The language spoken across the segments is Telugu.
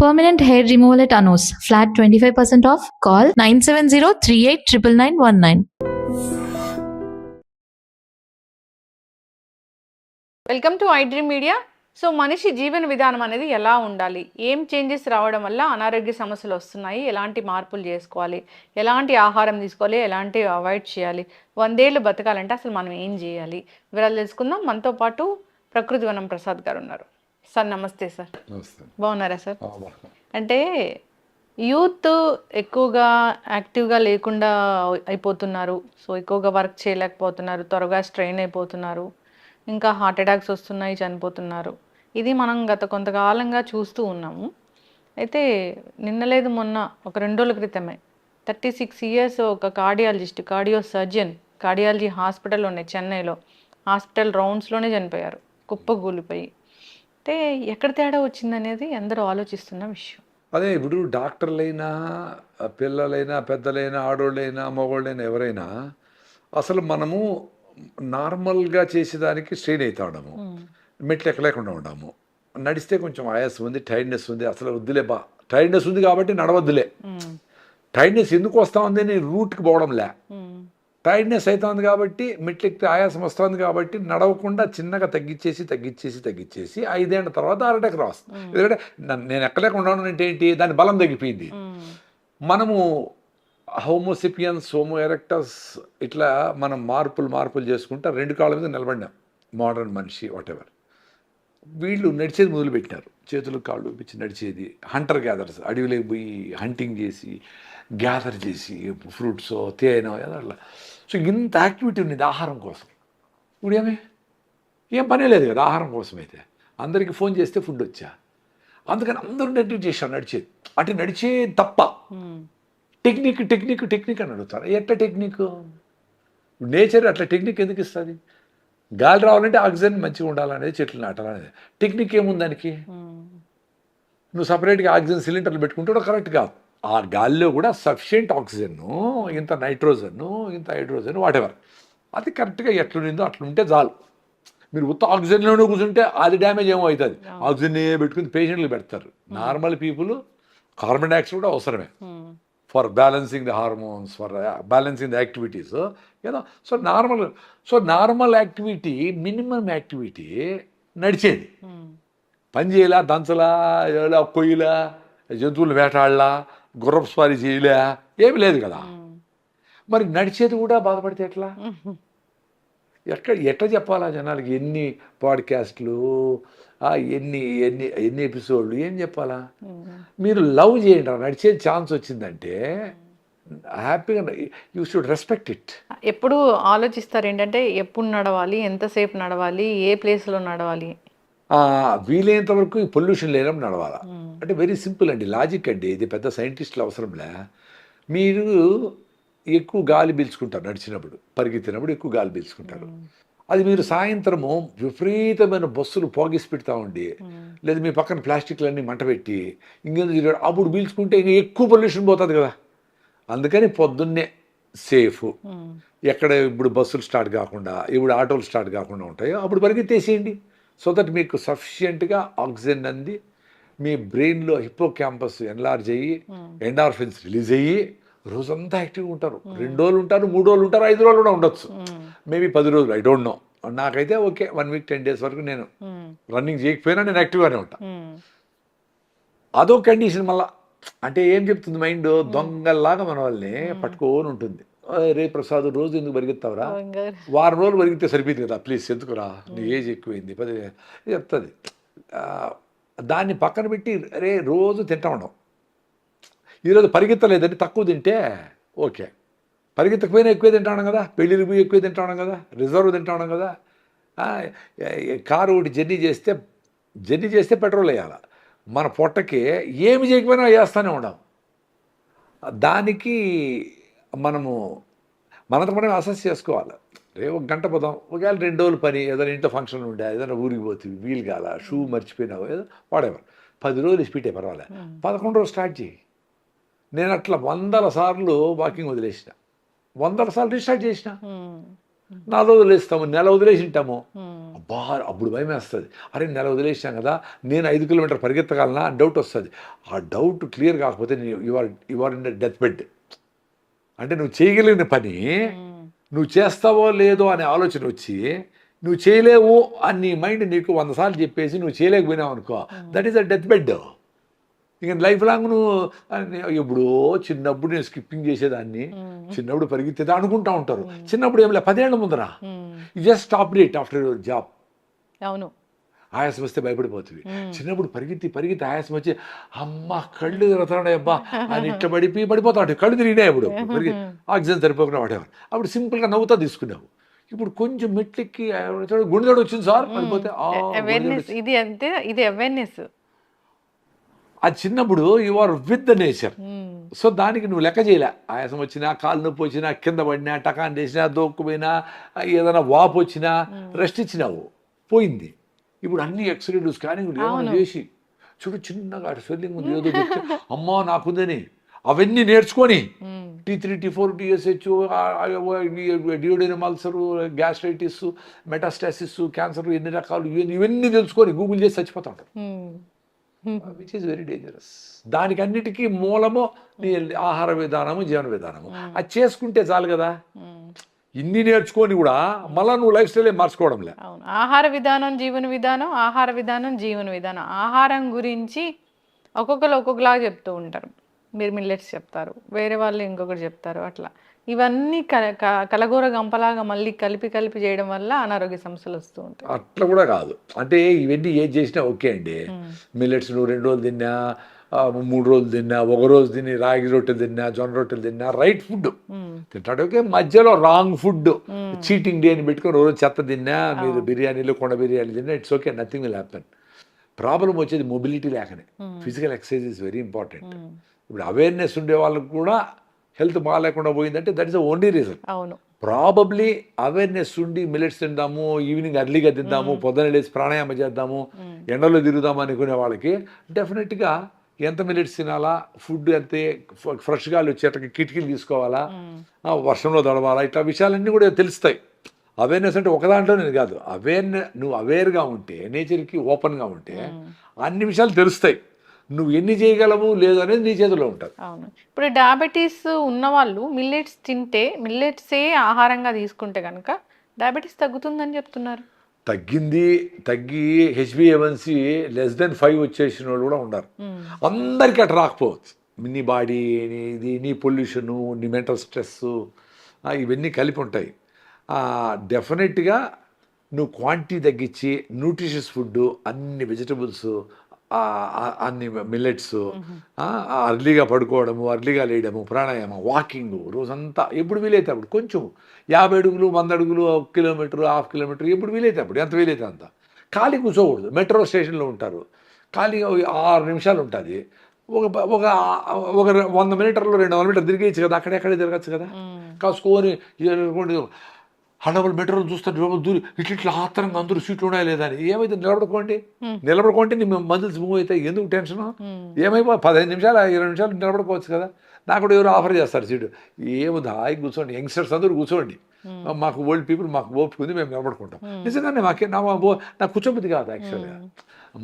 Permanent hair removal at Anos. Flat 25% off. Call 970-389919. Welcome to I dream media. So మనిషి జీవన విధానం అనేది ఎలా ఉండాలి, ఏం చేంజెస్ రావడం వల్ల అనారోగ్య సమస్యలు వస్తున్నాయి, ఎలాంటి మార్పులు చేసుకోవాలి, ఎలాంటి ఆహారం తీసుకోవాలి, ఎలాంటి అవాయిడ్ చేయాలి, 100 ఏళ్ళు బతకాలంటే అసలు మనం ఏం చేయాలి, వివరాలు తెలుసుకుందాం. మనతో పాటు ప్రకృతి వనం ప్రసాద్ గారు ఉన్నారు. సార్ నమస్తే. సార్ బాగున్నారా సార్? అంటే యూత్ ఎక్కువగా యాక్టివ్గా లేకుండా అయిపోతున్నారు. సో ఎక్కువగా వర్క్ చేయలేకపోతున్నారు, త్వరగా స్ట్రెయిన్ అయిపోతున్నారు, ఇంకా హార్ట్ అటాక్స్ వస్తున్నాయి, చనిపోతున్నారు. ఇది మనం గత కొంతకాలంగా చూస్తూ ఉన్నాము. అయితే నిన్న లేదు మొన్న ఒక 2 రోజుల క్రితమే 36 ఇయర్స్ ఒక కార్డియో సర్జన్ కార్డియాలజీ హాస్పిటల్లోనే చెన్నైలో హాస్పిటల్ రౌండ్స్లోనే చనిపోయారు, కుప్పగూలిపోయి. అంటే ఎక్కడ తేడా వచ్చిందనేది అందరూ ఆలోచిస్తున్న విషయం. అదే ఇప్పుడు డాక్టర్లైనా, పిల్లలైనా, పెద్దలైనా, ఆడోళ్ళైనా, మగోళ్ళైనా ఎవరైనా అసలు మనము నార్మల్గా చేసేదానికి స్ట్రెయిన్ అవుతా ఉన్నాము, మెట్లు ఎక్కలేకుండా ఉన్నాము. నడిస్తే కొంచెం ఆయాసం ఉంది, టైర్డ్నెస్ ఉంది, అసలు వద్దులే టైర్డ్నెస్ ఉంది కాబట్టి నడవద్దులే. టైర్డ్నెస్ ఎందుకు వస్తూ ఉంది, నేను రూట్కి పోవడంలే, టైర్డ్నెస్ అవుతుంది కాబట్టి మెట్లెక్కి ఆయాసం వస్తుంది కాబట్టి నడవకుండా చిన్నగా తగ్గించేసి 5 ఏళ్ళ తర్వాత హార్ట్ అటాక్ రాస్తుంది. ఎందుకంటే నేను ఎక్కలేకుండా ఉన్నానంటే ఏంటి, దాని బలం తగ్గిపోయింది. మనము హోమోసిపియన్స్, హోమో ఎరెక్టస్ ఇట్లా మనం మార్పులు చేసుకుంటా 2 కాళ్ళ మీద నిలబడినాం. మోడర్న్ మనిషి వాటెవర్. వీళ్ళు నడిచేది మొదలుపెట్టినారు, చేతులు కాళ్ళు పిచ్చి నడిచేది. హంటర్ గ్యాదర్స్, అడవిలోకి పోయి హంటింగ్ చేసి గ్యాదర్ చేసి ఫ్రూట్స్ తేనో అట్లా. సో ఇంత యాక్టివిటీ ఉన్నది ఆహారం కోసం. ఇప్పుడు ఏం పనే లేదు కదా ఆహారం కోసం. అయితే అందరికీ ఫోన్ చేస్తే ఫుడ్ వచ్చా, అందుకని అందరూ నెగ్లెక్ట్ చేశారు నడిచేది. అటు నడిచే తప్ప టెక్నిక్ అని అడుగుతారు. ఎట్లా టెక్నిక్? నేచర్ అట్లా టెక్నిక్ ఎందుకు ఇస్తుంది? గాలి రావాలంటే ఆక్సిజన్ మంచిగా ఉండాలనేది, చెట్లు నాటాలనేది. టెక్నిక్ ఏముంది దానికి? నువ్వు సపరేట్గా ఆక్సిజన్ సిలిండర్లు పెట్టుకుంటే కరెక్ట్ కాదు. ఆ గాలిలో కూడా సఫిషియెంట్ ఆక్సిజన్ను, ఇంత నైట్రోజన్, ఇంత హైడ్రోజన్ వాటెవర్, అది కరెక్ట్గా ఎట్లుండిందో అట్లుంటే చాలు. మీరు ఉత్త ఆక్సిజన్లోనే కూర్చుంటే అది డ్యామేజ్ ఏమో అవుతుంది. ఆక్సిజన్ పెట్టుకుని పేషెంట్లు పెడతారు. నార్మల్ పీపుల్ కార్బన్ డైఆక్సైడ్ కూడా అవసరమే for balancing the hormones, for balancing the activities. So normal activity, minimum activity నడిచేది. పని చేయలా, దంచలా, కొయ్యలా, జంతువులు వేటాడలా, గుర్రపు స్వారీ చేయలే, ఏమి లేదు కదా. మరి నడిచేది కూడా బాధపడితే ఎట్లా? ఎట్లా చెప్పాలా జనాలకి? ఎన్ని పాడ్కాస్ట్లు, ఎన్ని ఎపిసోడ్లు, ఏం చెప్పాలా? మీరు లవ్ చేయండి. నడిచే ఛాన్స్ వచ్చిందంటే హ్యాపీగా యూ షుడ్ రెస్పెక్ట్ ఇట్. ఎప్పుడు ఆలోచిస్తారు ఏంటంటే ఎప్పుడు నడవాలి, ఎంతసేపు నడవాలి, ఏ ప్లేస్లో నడవాలి? వీలైనంత వరకు పొల్యూషన్ లేనప్పుడు నడవాలా. అంటే వెరీ సింపుల్ అండి, లాజిక్ అండి. ఇది పెద్ద సైంటిస్టులు అవసరంలే. మీరు ఎక్కువ గాలి పీల్చుకుంటారు నడిచినప్పుడు, పరిగెత్తినప్పుడు ఎక్కువ గాలి పీల్చుకుంటారు. అది మీరు సాయంత్రము విపరీతమైన బస్సులు పోగిసి పెడతా ఉండి, లేదా మీ పక్కన ప్లాస్టిక్లన్నీ మంట పెట్టి ఇంకేందుకు అప్పుడు పీల్చుకుంటే ఇంకా ఎక్కువ పొల్యూషన్ పోతుంది కదా. అందుకని పొద్దున్నే సేఫ్, ఎక్కడ ఇప్పుడు బస్సులు స్టార్ట్ కాకుండా, ఇప్పుడు ఆటోలు స్టార్ట్ కాకుండా ఉంటాయో అప్పుడు పరిగెత్తేసేయండి. సో దట్ మీకు సఫిషియెంట్గా ఆక్సిజన్ అంది, మీ బ్రెయిన్లో హిప్పో క్యాంపస్ ఎన్లార్జ్ అయ్యి, ఎండార్ఫిన్స్ రిలీజ్ అయ్యి రోజంతా యాక్టివ్గా ఉంటారు. 2 రోజులు ఉంటారు, 3 రోజులు ఉంటారు, 5 రోజులు కూడా ఉండొచ్చు, మేబీ 10 రోజులు, ఐ డోంట్ నో. నాకైతే ఓకే 1 వీక్ 10 డేస్ వరకు నేను రన్నింగ్ చేయకపోయినా నేను యాక్టివ్గానే ఉంటాను. అదో కండిషన్. మళ్ళా అంటే ఏం చెప్తుంది మైండ్, దొంగల్లాగా మన వాళ్ళని పట్టుకొని ఉంటుంది. రే ప్రసాద్ రోజు ఎందుకు పరిగెత్తావురా, వారం రోజులు పరిగెత్తే సరిపోయింది కదా, ప్లీజ్ ఎందుకురా, నీ ఏజ్ ఎక్కువైంది 10 చెప్తుంది. దాన్ని పక్కన పెట్టి రే రోజు తింటా ఉండవు. ఈరోజు పరిగెత్తలేదని తక్కువ తింటే ఓకే, పరిగెత్తకపోయినా ఎక్కువ తింటాను కదా, పెళ్ళిళ్ళు పోయి ఎక్కువ తింటాను కదా, రిజర్వ్ తింటాను కదా. కారు ఒకటి జర్నీ చేస్తే పెట్రోల్ వేయాలి. మన పొట్టకి ఏమి చేయకపోయినా వేస్తూనే ఉండం. దానికి మనము మనంత మనం అసెస్ చేసుకోవాలి. రే 1 గంట పోదాం, ఒకవేళ 2 రోజులు పని, ఏదైనా ఇంట్లో ఫంక్షన్ ఉండే, ఏదైనా ఊరికి పోతుంది, వీలు కాల, షూ మర్చిపోయినావు, ఏదో వాడేవారు, 10 రోజులు స్పీడే పర్వాలేదు, 11 రోజులు స్టార్ట్ చేయి. నేను అట్లా 100 సార్లు వాకింగ్ వదిలేసిన, 100 సార్లు రీస్టార్ట్ చేసిన. నాలుగు రోజులు వదిలేస్తాము, నెల వదిలేసి ఉంటాము. అబ్బా అప్పుడు భయం వేస్తుంది, అరే నెల వదిలేసాం కదా, నేను 5 కిలోమీటర్ పరిగెత్తగలనా అని డౌట్ వస్తుంది. ఆ డౌట్ క్లియర్ కాకపోతే you are in death bed. అంటే నువ్వు చేయగలిగిన పని నువ్వు చేస్తావో లేదో అనే ఆలోచన వచ్చి నువ్వు చేయలేవు అని నీ మైండ్ నీకు 100 సార్లు చెప్పేసి నువ్వు చేయలేకపోయినావు అనుకో, that is a death bed. ఇక లైఫ్ లాంగ్ నువ్వు ఎప్పుడో చిన్నప్పుడు నేను స్కిప్పింగ్ చేసేదాన్ని, చిన్నప్పుడు పరిగెత్తేదా అనుకుంటా ఉంటారు. చిన్నప్పుడు ఏం లే 10 ఏళ్ల ముందర just stop it after your job. అవును, ఆయాసం వస్తే భయపడిపోతుంది. చిన్నప్పుడు పరిగెత్తి ఆయాసం వచ్చి అమ్మ కళ్ళు తిరుగుతాడు అబ్బా అని ఇట్లా పడిపోతా ఉంటాయి, కళ్ళు తిరిగినాయి. ఇప్పుడు ఆక్సిజన్ సరిపోకుండా వాడేవారు. అప్పుడు సింపుల్గా నవ్వుతా తీసుకున్నావు. ఇప్పుడు కొంచెం మెట్లెక్కి గుండెదోడు వచ్చింది సార్ పడిపోతే అవేర్నెస్. ఇది అంతే, ఇది అవేర్నెస్. అది చిన్నప్పుడు you are with the nature. So దానికి నువ్వు లెక్క చేయలే. ఆయాసం వచ్చినా, కాలు నొప్పి వచ్చినా, కింద పడినా, టకాన్ చేసినా, దోక్కుపోయినా, ఏదైనా వాపు వచ్చినా రెస్ట్ ఇచ్చినావు, పోయింది. ఇప్పుడు అన్ని ఎక్స్రేలు స్కానింగ్ ఏమైనా చేసి చూడు చిన్నగా స్వెల్లింగ్ ఉంది ఏదో చెప్తే అమ్మా నాకుందని అవన్నీ నేర్చుకొని T3, T4, TSH, duodenum ulcer, gastritis, metastasis, cancer, ఎన్ని రకాలు ఇవన్నీ తెలుసుకొని గూగుల్ చేసి చచ్చిపోతా ఉంటారు, విచ్ ఈస్ వెరీ డేంజరస్. దానికి అన్నిటికీ మూలము నీ ఆహార విధానము, జీవన విధానము. అది చేసుకుంటే చాలు కదా. ఇన్ని నేర్చుకొని కూడా మళ్ళీ నువ్వు లైఫ్ స్టైల్ మార్చుకోవడంలే. అవును, ఆహార విధానం, జీవన విధానం, ఆహార విధానం, జీవన విధానం. ఆహారం గురించి ఒక్కొక్కరు ఒక్కొక్కలాగా చెప్తూ ఉంటారు. మీరు మిల్లెట్స్ చెప్తారు, వేరే వాళ్ళు ఇంకొకటి చెప్తారు. అట్లా ఇవన్నీ కలగూర గంపలాగా మళ్ళీ కలిపి చేయడం వల్ల అనారోగ్య సమస్యలు వస్తూ ఉంటాయి. అట్లా కూడా కాదు, అంటే ఇవన్నీ ఏది చేసినా ఓకే అండి. మిల్లెట్స్ నువ్వు 2 రోజులు తిన్నా, 3 రోజులు తిన్నా, 1 రోజు తిని రాగి రొట్టెలు తిన్నా, జొన్న రొట్టెలు తిన్నా, రైట్ ఫుడ్ తింటాడు. ఓకే, మధ్యలో రాంగ్ ఫుడ్, చీటింగ్ డే అని పెట్టుకొని రోజు చెత్త తిన్నా, మీరు బిర్యానీలు, కొండ బిర్యానీ తిన్నా, it's okay, nothing will happen. Problem వచ్చేది మొబిలిటీ లేకనే. Physical exercise is very important. ఇప్పుడు అవేర్నెస్ ఉండే వాళ్ళకు కూడా హెల్త్ బాగాలేకుండా పోయిందంటే that is the only reason. అవును, ప్రాబబ్లీ అవేర్నెస్ ఉండి మిల్లెట్స్ తిందాము, ఈవినింగ్ అర్లీగా తిందాము, పొద్దున లేచి ప్రాణాయామం చేద్దాము, ఎండలో తిరుగుదాము అనుకునే వాళ్ళకి డెఫినెట్గా ఎంత మిల్లెట్స్ తినాలా, ఫుడ్ అంతే ఫ్రెష్ గాలి వచ్చేటకి కిటికీలు తీసుకోవాలా, వర్షంలో తడవాలా, ఇట్లా విషయాలన్నీ కూడా తెలుస్తాయి. అవేర్నెస్ అంటే ఒక దాంట్లోనే కాదు, నువ్వు అవేర్గా ఉంటే, నేచర్కి ఓపెన్గా ఉంటే అన్ని విషయాలు తెలుస్తాయి. నువ్వు ఎన్ని చేయగలవు లేదు అనేది నీ చేతిలో ఉంటుంది. అవును, ఇప్పుడు డయాబెటీస్ ఉన్నవాళ్ళు మిల్లెట్స్ తింటే, మిల్లెట్సే ఆహారంగా తీసుకుంటే కనుక డయాబెటీస్ తగ్గుతుందని చెప్తున్నారు. తగ్గి HbA1c <5 వచ్చేసిన వాళ్ళు కూడా ఉన్నారు. అందరికీ అట్లా రాకపోవచ్చు. నీ బాడీ, నీ పొల్యూషను, నీ మెంటల్ స్ట్రెస్, ఇవన్నీ కలిపి ఉంటాయి. డెఫినెట్గా నువ్వు క్వాంటిటీ తగ్గించి న్యూట్రిషియస్ ఫుడ్, అన్ని వెజిటబుల్స్, అన్ని మిల్లెట్స్, అర్లీగా పడుకోవడము, అర్లీగా లేయడము, ప్రాణాయామం, వాకింగ్ రోజంతా ఎప్పుడు వీలైతే అప్పుడు, కొంచెం 50 అడుగులు, 100 అడుగులు, 1 కిలోమీటర్, ½ కిలోమీటర్, ఎప్పుడు వీలైతే అప్పుడు, ఎంత వీలైతే అంత. ఖాళీ కూర్చోకూడదు. మెట్రో స్టేషన్లో ఉంటారు, ఖాళీ 6 నిమిషాలు ఉంటుంది, ఒక 100 మీటర్లు 200 మీటర్లు తిరిగేయచ్చు కదా, అక్కడే తిరగచ్చు కదా. కాసుకొని హడబుల్ మెట్రోలు చూస్తారు, దూరి ఇట్లా ఆత్రంగా అందరూ సీట్లు ఉన్నాయా లేదా అని. ఏమైతే నిలబడుకోండి నీ మజిల్స్ మూవ్ అవుతాయి, ఎందుకు టెన్షన్? ఏమైపో 15 నిమిషాలు 20 నిమిషాలు నిలబడుకోవచ్చు కదా. నాకు కూడా ఎవరు ఆఫర్ చేస్తారు సీటు, ఏముంది హాయి కూర్చోండి, యంగ్స్టర్స్ అందరూ కూర్చోండి, మాకు ఓల్డ్ పీపుల్ మాకు ఓపిక ఉంది, మేము నిలబడుకుంటాం. నిజంగానే నాకు కూర్చోబుద్ధి కాదు యాక్చువల్గా.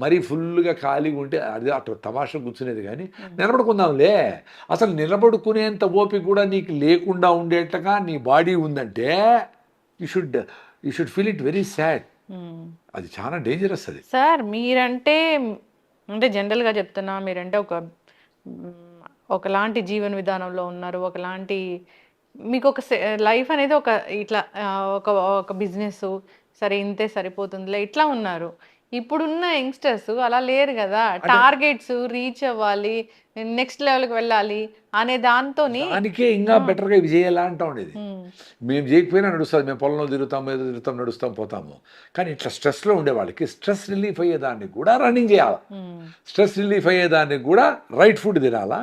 మరీ ఫుల్గా ఖాళీగా ఉంటే అది అట్లా తమాషా కూర్చునేది. కానీ నిలబడుకుందాంలే, అసలు నిలబడుకునేంత ఓపిక కూడా నీకు లేకుండా ఉండేట్టుగా నీ బాడీ ఉందంటే you should feel it very sad. అది చాలా డేంజరస్. అది సార్ మీరంటే జనరల్గా చెప్తున్నా, మీరంటే ఒకలాంటి జీవన విధానంలో ఉన్నారు, ఒకలాంటి మీకు ఒక లైఫ్ అనేది ఇట్లా ఒక బిజినెస్ సరే ఇంతే సరిపోతుందిలే ఇట్లా ఉన్నారు. ఇప్పుడున్న యంగ్స్టర్స్ అలా లేరు కదా. టార్గెట్స్ రీచ్ అవ్వాలి, నెక్స్ట్ లెవెల్కి వెళ్ళాలి అనే దానికే ఇంకా బెటర్గా ఇవి చేయాలా అంటా ఉండేది. మేము చేయకపోయినా నడుస్తుంది, మేము పొలంలో తిరుగుతాము, ఏదో తిరుగుతాం, నడుస్తాం, పోతాము. కానీ ఇట్లా స్ట్రెస్లో ఉండే వాళ్ళకి స్ట్రెస్ రిలీఫ్ అయ్యేదాన్ని కూడా రన్నింగ్ చేయాలి, స్ట్రెస్ రిలీఫ్ అయ్యేదానికి కూడా రైట్ ఫుడ్ తినాలా.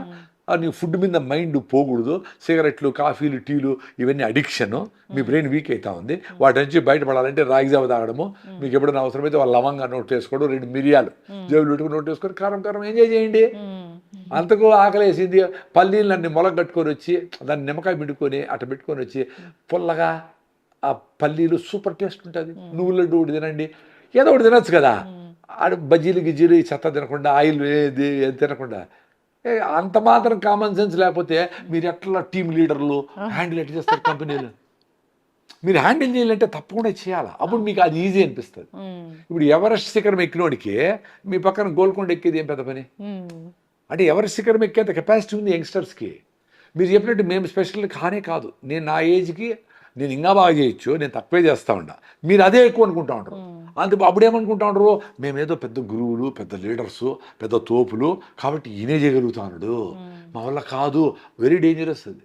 నీ ఫుడ్ మీద మైండ్ పోకూడదు. సిగరెట్లు, కాఫీలు, టీలు ఇవన్నీ అడిక్షన్, మీ బ్రెయిన్ వీక్ అవుతా ఉంది. వాటి నుంచి బయటపడాలంటే రాగి జావ తాగడము, మీకు ఎప్పుడైనా అవసరమైతే వాళ్ళ లవంగా నోట్ వేసుకోవడం, 2 మిరియాలు జేబులు పెట్టుకుని నోట్ వేసుకొని కారం ఎంజాయ్ చేయండి. అంతకు ఆకలేసింది, పల్లీలన్నీ మొలక కట్టుకొని వచ్చి దాన్ని నిమ్మకాయ పిండుకొని అట్ట పెట్టుకొని వచ్చి పుల్లగా ఆ పల్లీలు సూపర్ టేస్ట్ ఉంటుంది. నువ్వుల లడ్డు ఒకటి తినండి, ఏదో ఒకటి తినొచ్చు కదా. ఆడు బజ్జీలు గిజ్జీలు ఈ చెత్త తినకుండా, ఆయిల్ ఏది తినకుండా. అంత మాత్రం కామన్ సెన్స్ లేకపోతే మీరు ఎట్లా టీమ్ లీడర్లు హ్యాండిల్ ఎట్లా చేస్తారు కంపెనీలు? మీరు హ్యాండిల్ చేయాలంటే తప్పకుండా చేయాలి, అప్పుడు మీకు అది ఈజీ అనిపిస్తుంది. ఇప్పుడు ఎవరెస్ట్ శిఖరం ఎక్కినోడికి మీ పక్కన గోల్కొండ ఎక్కేది ఏం పెద్ద పని? అంటే ఎవరెస్ట్ శిఖరం ఎక్కేంత కెపాసిటీ ఉంది యంగ్స్టర్స్కి. మీరు చెప్పినట్టు మేము స్పెషల్ కానే కాదు. నేను నా ఏజ్కి నేను ఇంకా బాగా చేయొచ్చు, నేను తక్కువే చేస్తూ ఉంటా, మీరు అదే ఎక్కువ అనుకుంటా ఉంటారు. అందుకు అప్పుడేమనుకుంటా ఉంటారు, మేమేదో పెద్ద గురువులు, పెద్ద లీడర్సు, పెద్ద తోపులు కాబట్టి ఈయనే చేయగలుగుతాడు, మా వల్ల కాదు. వెరీ డేంజరస్ అది.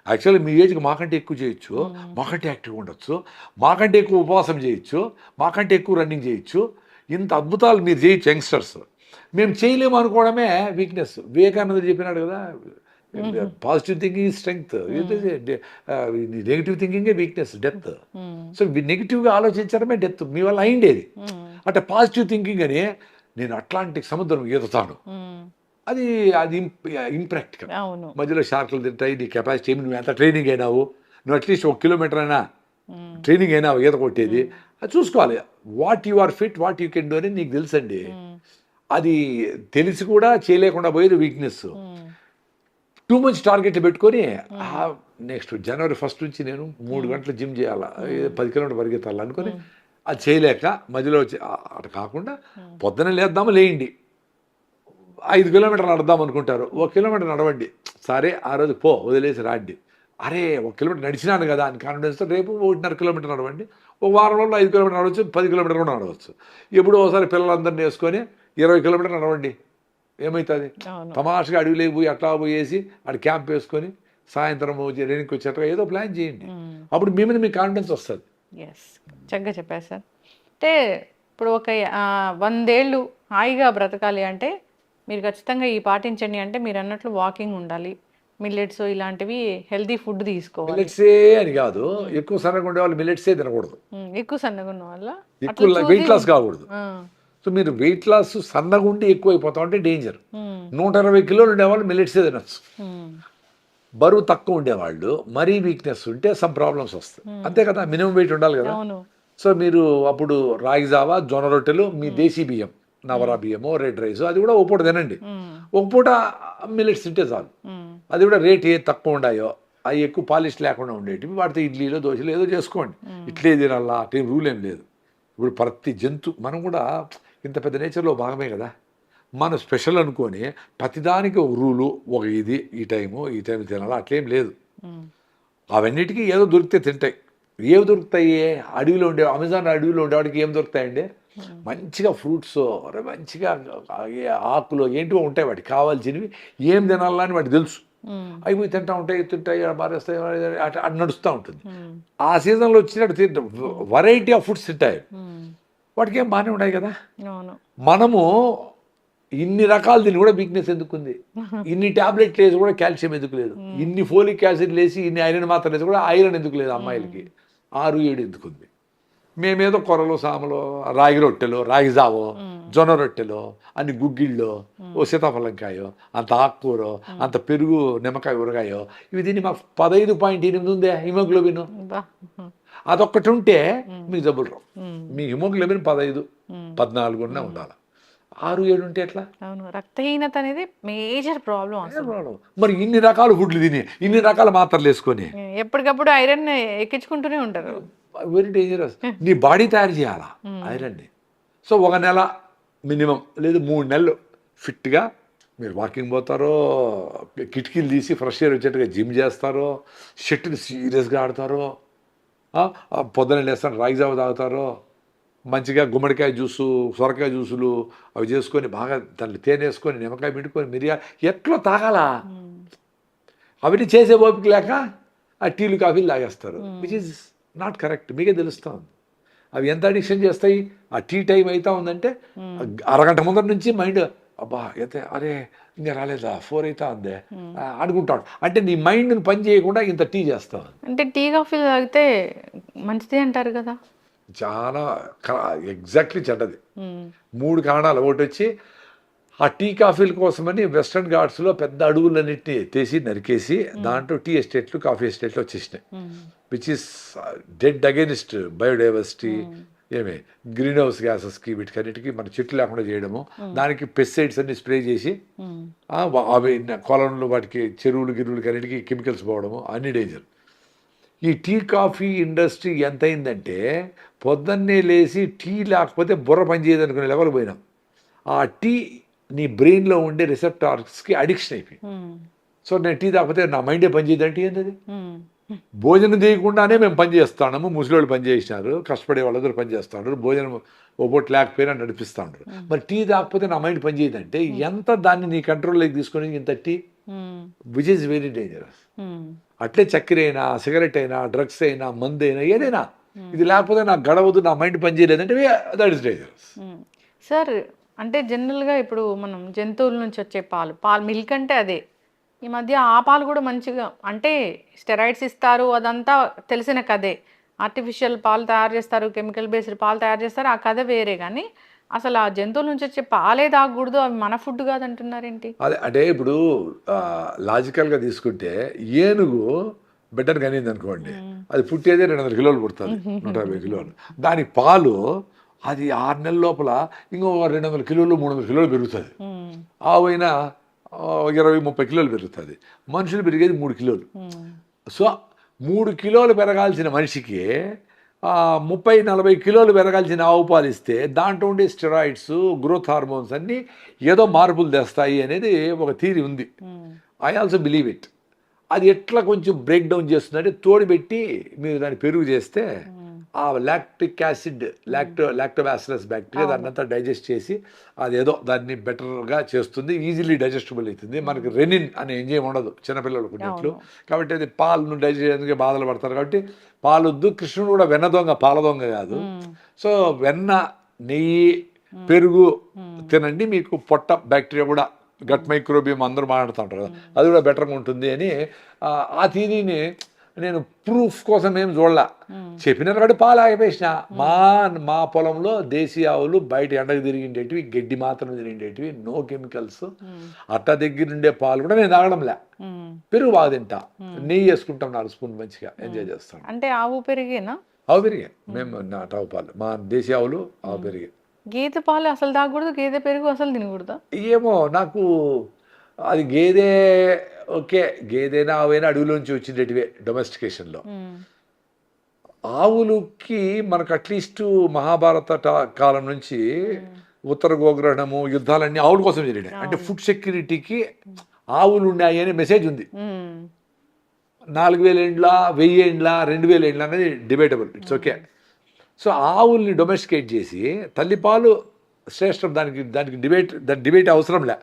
యాక్చువల్లీ మీ ఏజ్కి మాకంటే ఎక్కువ చేయొచ్చు, మాకంటే యాక్టివ్గా ఉండొచ్చు, మాకంటే ఎక్కువ ఉపవాసం చేయొచ్చు, మాకంటే ఎక్కువ రన్నింగ్ చేయొచ్చు, ఇంత అద్భుతాలు మీరు చేయొచ్చు యంగ్స్టర్స్. మేము చేయలేము అనుకోవడమే వీక్నెస్. వివేకానంద చెప్పినాడు కదా, positive thinking is strength, negative థింకింగే వీక్నెస్, డెత్. సో నెగిటివ్గా ఆలోచించడమే డెత్. మీ వల్ల అయిండేది అంటే పాజిటివ్ థింకింగ్ అని, నేను అట్లాంటిక్ సముద్రం ఈదుతాను, అది అది ఇంప్రాక్టికల్. మధ్యలో షార్కులు తింటాయి, నీ కెపాసిటీ ఏమి, నువ్వు ఎంత ట్రైనింగ్ అయినావు, నువ్వు అట్లీస్ట్ 1 కిలోమీటర్ అయినా ట్రైనింగ్ అయినావు ఈత కొట్టేది, అది చూసుకోవాలి. What you are fit, what you can do అని నీకు తెలుసండి. అది తెలిసి కూడా చేయలేకుండా పోయేది వీక్నెస్. టూ మచ్ టార్గెట్లు పెట్టుకొని నెక్స్ట్ జనవరి 1 నుంచి నేను 3 గంటలు జిమ్ చేయాలా, 10 కిలోమీటర్ పరిగెత్తాలి అనుకొని అది చేయలేక మధ్యలో అటు కాకుండా పొద్దున లేద్దాము, లేయండి 5 కిలోమీటర్లు నడదాం అనుకుంటారు, 1 కిలోమీటర్ నడవండి, సరే ఆ రోజు పో వదిలేసి రాండి. అరే 1 కిలోమీటర్ నడిచినాను కదా అని కాన్ఫిడెన్స్తో రేపు 1.5 కిలోమీటర్ నడవండి. ఒక వారం రోజుల్లో 5 కిలోమీటర్ నడవచ్చు, 10 కిలోమీటర్ కూడా నడవచ్చు. ఎప్పుడో ఒకసారి పిల్లలందరినీ వేసుకొని 20 కిలోమీటర్ నడవండి, ఏమవుతుంది? తమాషగా అడవిలోకి పోయి అట్లా పోయేసి అక్కడ క్యాంప్ వేసుకొని సాయంత్రం రేణికి వచ్చేట్టుగా ఏదో ప్లాన్ చేయండి, అప్పుడు మీ మీద మీకు కాన్ఫిడెన్స్ వస్తుంది. చక్కగా చెప్పారు సార్. అంటే ఇప్పుడు ఒక 100 ఏళ్ళు హాయిగా బ్రతకాలి అంటే మీరు ఖచ్చితంగా ఈ పాటించండి. అంటే మీరు అన్నట్లు వాకింగ్ ఉండాలి, మిల్లెట్స్ ఇలాంటివి హెల్దీ ఫుడ్ తీసుకోవాలి. మిల్లెట్సే అని కాదు, ఎక్కువ సన్నగా ఉండే వాళ్ళు మిల్లెట్సే తినకూడదు, ఎక్కువ సన్నగా ఉన్న వల్ల ఎక్కువ వెయిట్ లాస్ కాకూడదు. సో మీరు వెయిట్ లాస్ సన్నగా ఉండి ఎక్కువ అయిపోతాం అంటే డేంజర్. 120 కిలోలు ఉండేవాళ్ళు మిల్లెట్సే తినచ్చు. బరువు తక్కువ ఉండేవాళ్ళు మరీ వీక్నెస్ ఉంటే సమ్ ప్రాబ్లమ్స్ వస్తాయి, అంతే కదా. మినిమం వెయిట్ ఉండాలి కదా. సో మీరు అప్పుడు రాగి జావా, జొన్న రొట్టెలు, మీ దేశీ బియ్యం, నవరా బియ్యమో, రెడ్ రైస్, అది కూడా ఒక పూట తినండి. ఒక పూట మిల్లెట్స్ తింటే చాలు. అది కూడా రేట్ ఏ తక్కువ ఉన్నాయో, అవి ఎక్కువ పాలిష్ లేకుండా ఉండేటివి వాటితో ఇడ్లీలో, దోశలు ఏదో చేసుకోండి. ఇట్లే తినాలా అట్లే రూల్ ఏం లేదు. ఇప్పుడు ప్రతి మనం కూడా ఇంత పెద్ద నేచర్లో భాగమే కదా. మనం స్పెషల్ అనుకొని ప్రతిదానికి ఒక రూలు, ఒక ఇది, ఈ టైం తినాలా అట్లేం లేదు. అవన్నిటికీ ఏదో దొరికితే తింటాయి. ఏవి దొరుకుతాయి? అడవిలో ఉండే, అమెజాన్ అడవిలో ఉండేవాడికి ఏం దొరుకుతాయండి? మంచిగా ఫ్రూట్స్, మంచిగా ఆకులు ఏంటివో ఉంటాయి, వాటికి కావాల్సినవి ఏం తినాలా అని వాటికి తెలుసు. అవి పోయి తింటాయి, బారేస్తాయి, అట్లా నడుస్తూ ఉంటుంది. ఆ సీజన్లో వచ్చినట్టు వెరైటీ ఆఫ్ ఫుడ్స్ తింటాయి, వాటికి ఏం బాగానే ఉన్నాయి కదా. మనము ఇన్ని రకాలు తిని కూడా వీక్నెస్ ఎందుకుంది? ఇన్ని టాబ్లెట్లు వేసి కూడా కాల్షియం ఎందుకు లేదు? ఇన్ని ఫోలిక్ యాసిడ్ వేసి, ఇన్ని ఐరన్ మాత్రం వేసి కూడా ఐరన్ ఎందుకు లేదు? అమ్మాయిలకి 6-7 ఎందుకుంది? మేమేదో కొరలు, సామలు, రాగి రొట్టెలు, రాగి జావో, జొన్న రొట్టెలు, అన్ని గుగ్గిళ్ళు, ఓ సీతాఫలంకాయో, అంత ఆకుకూర, అంత పెరుగు, నిమ్మకాయ, ఊరగాయో, ఇవి దీన్ని మాకు 15.8 ఉందే హిమోగ్లోబిన్. అదొక్కటి ఉంటే మీకు జబ్బులు రావు. మీ హిమోగ్లోబిన్ 15-14 ఉండాలి. 6-7 ఉంటే ఎట్లా? రక్తహీనత అనేది మేజర్ ప్రాబ్లం. మరి ఇన్ని రకాల ఫుడ్లు తిని, ఇన్ని రకాల మాత్రలు వేసుకొని ఎప్పటికప్పుడు ఐరన్ ఎక్కించుకుంటూనే ఉంటారు. Very dangerous. నీ బాడీ తయారు చేయాలా ఐరన్ని. సో 1 నెల మినిమం, లేదు 3 నెలలు ఫిట్గా మీరు వాకింగ్ పోతారో, కిటికీలు తీసి ఫ్రెష్ ఎయిర్ వచ్చేట్టుగా జిమ్ చేస్తారో, షటిల్ సీరియస్గా ఆడతారో, పొద్దున లేస్తాను రాగి జావ తాగుతారో, మంచిగా గుమ్మడికాయ జ్యూసు, సొరకాయ జ్యూసులు అవి చేసుకొని బాగా దాంట్లో తేనె వేసుకొని, నిమ్మకాయ పిండుకొని, మిరియాలు ఎట్లా తాగాలా, అవన్నీ చేసే ఓపిక లేక ఆ టీలు కాఫీలు తాగేస్తారు, విచ్ ఈజ్ నాట్ కరెక్ట్. మీకే తెలుస్తుంది అవి ఎంత అడిక్షన్ చేస్తాయి. ఆ టీ టైం అవుతా ఉందంటే అరగంట ముందర నుంచి మైండ్ అబ్బా అయితే అరే ఇంకా రాలేదా, 4 అవుతా ఉందే అనుకుంటాడు. అంటే నీ మైండ్ని పని చేయకుండా ఇంత టీ చేస్తావు. అంటే టీ కాఫీలు తాగితే మంచిది అంటారు కదా. చాలా ఎగ్జాక్ట్లీ చెడ్డది. 3 కారణాలు. ఒకటి వచ్చి ఆ టీ కాఫీల కోసమని వెస్ట్రన్ ఘాట్స్లో పెద్ద అడవులన్నింటినీ ఎత్తేసి నరికేసి దాంట్లో టీ ఎస్టేట్లు కాఫీ ఎస్టేట్లు వచ్చేసినాయి, which is dead against biodiversity. ఏమే గ్రీన్ హౌస్ గ్యాసెస్కి వీటికన్నిటికీ మన చెట్లు లేకుండా చేయడము, దానికి పెస్టిసైడ్స్ అన్ని స్ప్రే చేసి అవి కొలంలో వాటికి చెరువులు గిరువులకి అన్నిటికీ కెమికల్స్ పోవడము అన్ని డేంజర్. ఈ టీ కాఫీ ఇండస్ట్రీ ఎంత అయిందంటే పొద్దున్నే లేచి టీ లేకపోతే బుర్ర పనిచేయదు అనుకునే లెవెల్ పోయినాం. ఆ టీ నీ బ్రెయిన్లో ఉండే రిసెప్టార్స్కి అడిక్షన్ అయిపోయి, సో నేను టీ తాకపోతే నా మైండే పనిచేయదంటే ఏంటది? భోజనం చేయకుండానే మేము పనిచేస్తున్నాము, ముసలివాళ్ళు పనిచేసినారు, కష్టపడే వాళ్ళందరూ పనిచేస్తున్నారు, భోజనం ఒబ్బొట్టు లేకపోయినా నడిపిస్తూ ఉంటారు. మరి టీ తాకపోతే నా మైండ్ పనిచేయదంటే ఎంత దాన్ని నీ కంట్రోల్లోకి తీసుకొని ఇంత tea, which is very dangerous. అట్లే చక్కెర అయినా, సిగరెట్ అయినా, డ్రగ్స్ అయినా, మందు అయినా, ఏదైనా ఇది లేకపోతే నాకు గడవదు, నా మైండ్ పనిచేయలేదంటే దట్ ఈస్ డేంజరస్. సార్ అంటే జనరల్గా ఇప్పుడు మనం జంతువుల నుంచి వచ్చే పాలు మిల్క్ అంటే అదే. ఈ మధ్య ఆ పాలు కూడా మంచిగా అంటే స్టెరాయిడ్స్ ఇస్తారు, అదంతా తెలిసిన కథే. ఆర్టిఫిషియల్ పాలు తయారు చేస్తారు, కెమికల్ బేస్డ్ పాలు తయారు చేస్తారు, ఆ కథ వేరే. కానీ అసలు ఆ జంతువుల నుంచి వచ్చే పాలే తాగకూడదు, అవి మన ఫుడ్ కాదంటున్నారేంటి? అదే అంటే ఇప్పుడు లాజికల్గా తీసుకుంటే ఏనుగు బెటర్ కనింది అనుకోండి, అది పుట్టేదే 200 కిలోలు పుడుతుంది, 150 కిలోలు. దాని పాలు అది 6 నెలల లోపల ఇంకో 200 కిలోలు 300 కిలోలు పెరుగుతుంది. ఆవైనా 20-30 కిలోలు పెరుగుతుంది. మనుషులు పెరిగేది 3 కిలోలు. సో 3 కిలోలు పెరగాల్సిన మనిషికి 30-40 కిలోలు పెరగాల్సిన ఆవు పాలు ఇస్తే దాంట్లో ఉండే స్టెరాయిడ్స్, గ్రోత్ హార్మోన్స్ అన్నీ ఏదో మార్పులు తెస్తాయి అనేది ఒక థియరీ ఉంది. I also believe it. అది ఎట్లా కొంచెం బ్రేక్ డౌన్ చేస్తుందంటే తోడుపెట్టి మీరు దాన్ని పెరుగు చేస్తే ఆ లాక్టిక్ యాసిడ్, లాక్టోబాసిలస్ బ్యాక్టీరియా దాన్ని అంతా డైజెస్ట్ చేసి అదేదో దాన్ని బెటర్గా చేస్తుంది, ఈజీలీ డైజెస్టబుల్ అవుతుంది. మనకి రెనిన్ అనే ఎంజైమ్ ఉండదు చిన్నపిల్లలకు ఉన్నట్లు, కాబట్టి అది పాలను డైజెస్ట్ చేయడానికి బాధలు పడతారు. కాబట్టి పాలొద్దు. కృష్ణుడు కూడా వెన్న దొంగ, పాల దొంగ కాదు. సో వెన్న, నెయ్యి, పెరుగు తినండి, మీకు పొట్ట బ్యాక్టీరియా కూడా, గట్ మైక్రోబియం అందరూ మాట్లాడుతూ ఉంటారు కదా, అది కూడా బెటర్గా ఉంటుంది అని ఆ థీరీని నేను ప్రూఫ్ కోసం ఏం చూడలా, చెప్పినారు కాబట్టి పాలు ఆగిపోయిన. మా పొలంలో దేశీ ఆవులు బయట ఎండకు తిరిగిండేటివి, గడ్డి మాత్రం తిరిగిండేటివి, నో కెమికల్స్. అట్ట దగ్గర ఉండే పాలు కూడా నేను తాగడంలే. పెరుగు బాగా తింటా, నెయ్యి వేసుకుంటాం 4 స్పూన్, మంచిగా ఎంజాయ్ చేస్తాం. అంటే ఆవు పెరిగేనా? ఆవు పెరిగే, మేము ఆవు పాలు, మా దేశీ ఆవులు ఆవు పెరిగే. గేదె పాలు అసలు తాగకూడదు, గేదె పెరుగు అసలు తినకూడదా? ఏమో నాకు అది గేదె ఓకే, గేదెనా ఆవైనా అడవిలోంచి వచ్చిండేటివే డొమెస్టికేషన్లో. ఆవులకి మనకు అట్లీస్ట్ మహాభారత కాలం నుంచి ఉత్తర గోగ్రహణము, యుద్ధాలన్నీ ఆవుల కోసం జరిగినాయి. అంటే ఫుడ్ సెక్యూరిటీకి ఆవులు ఉన్నాయి అనే మెసేజ్ ఉంది. 4000 ఏండ్ల, 1000 ఏండ్ల, 2000 ఏండ్ల అనేది డిబేటబుల్, ఇట్స్ ఓకే. సో ఆవుల్ని డొమెస్టికేట్ చేసి తల్లిపాలు శ్రేష్టం, దానికి డిబేట్ అవసరంలే.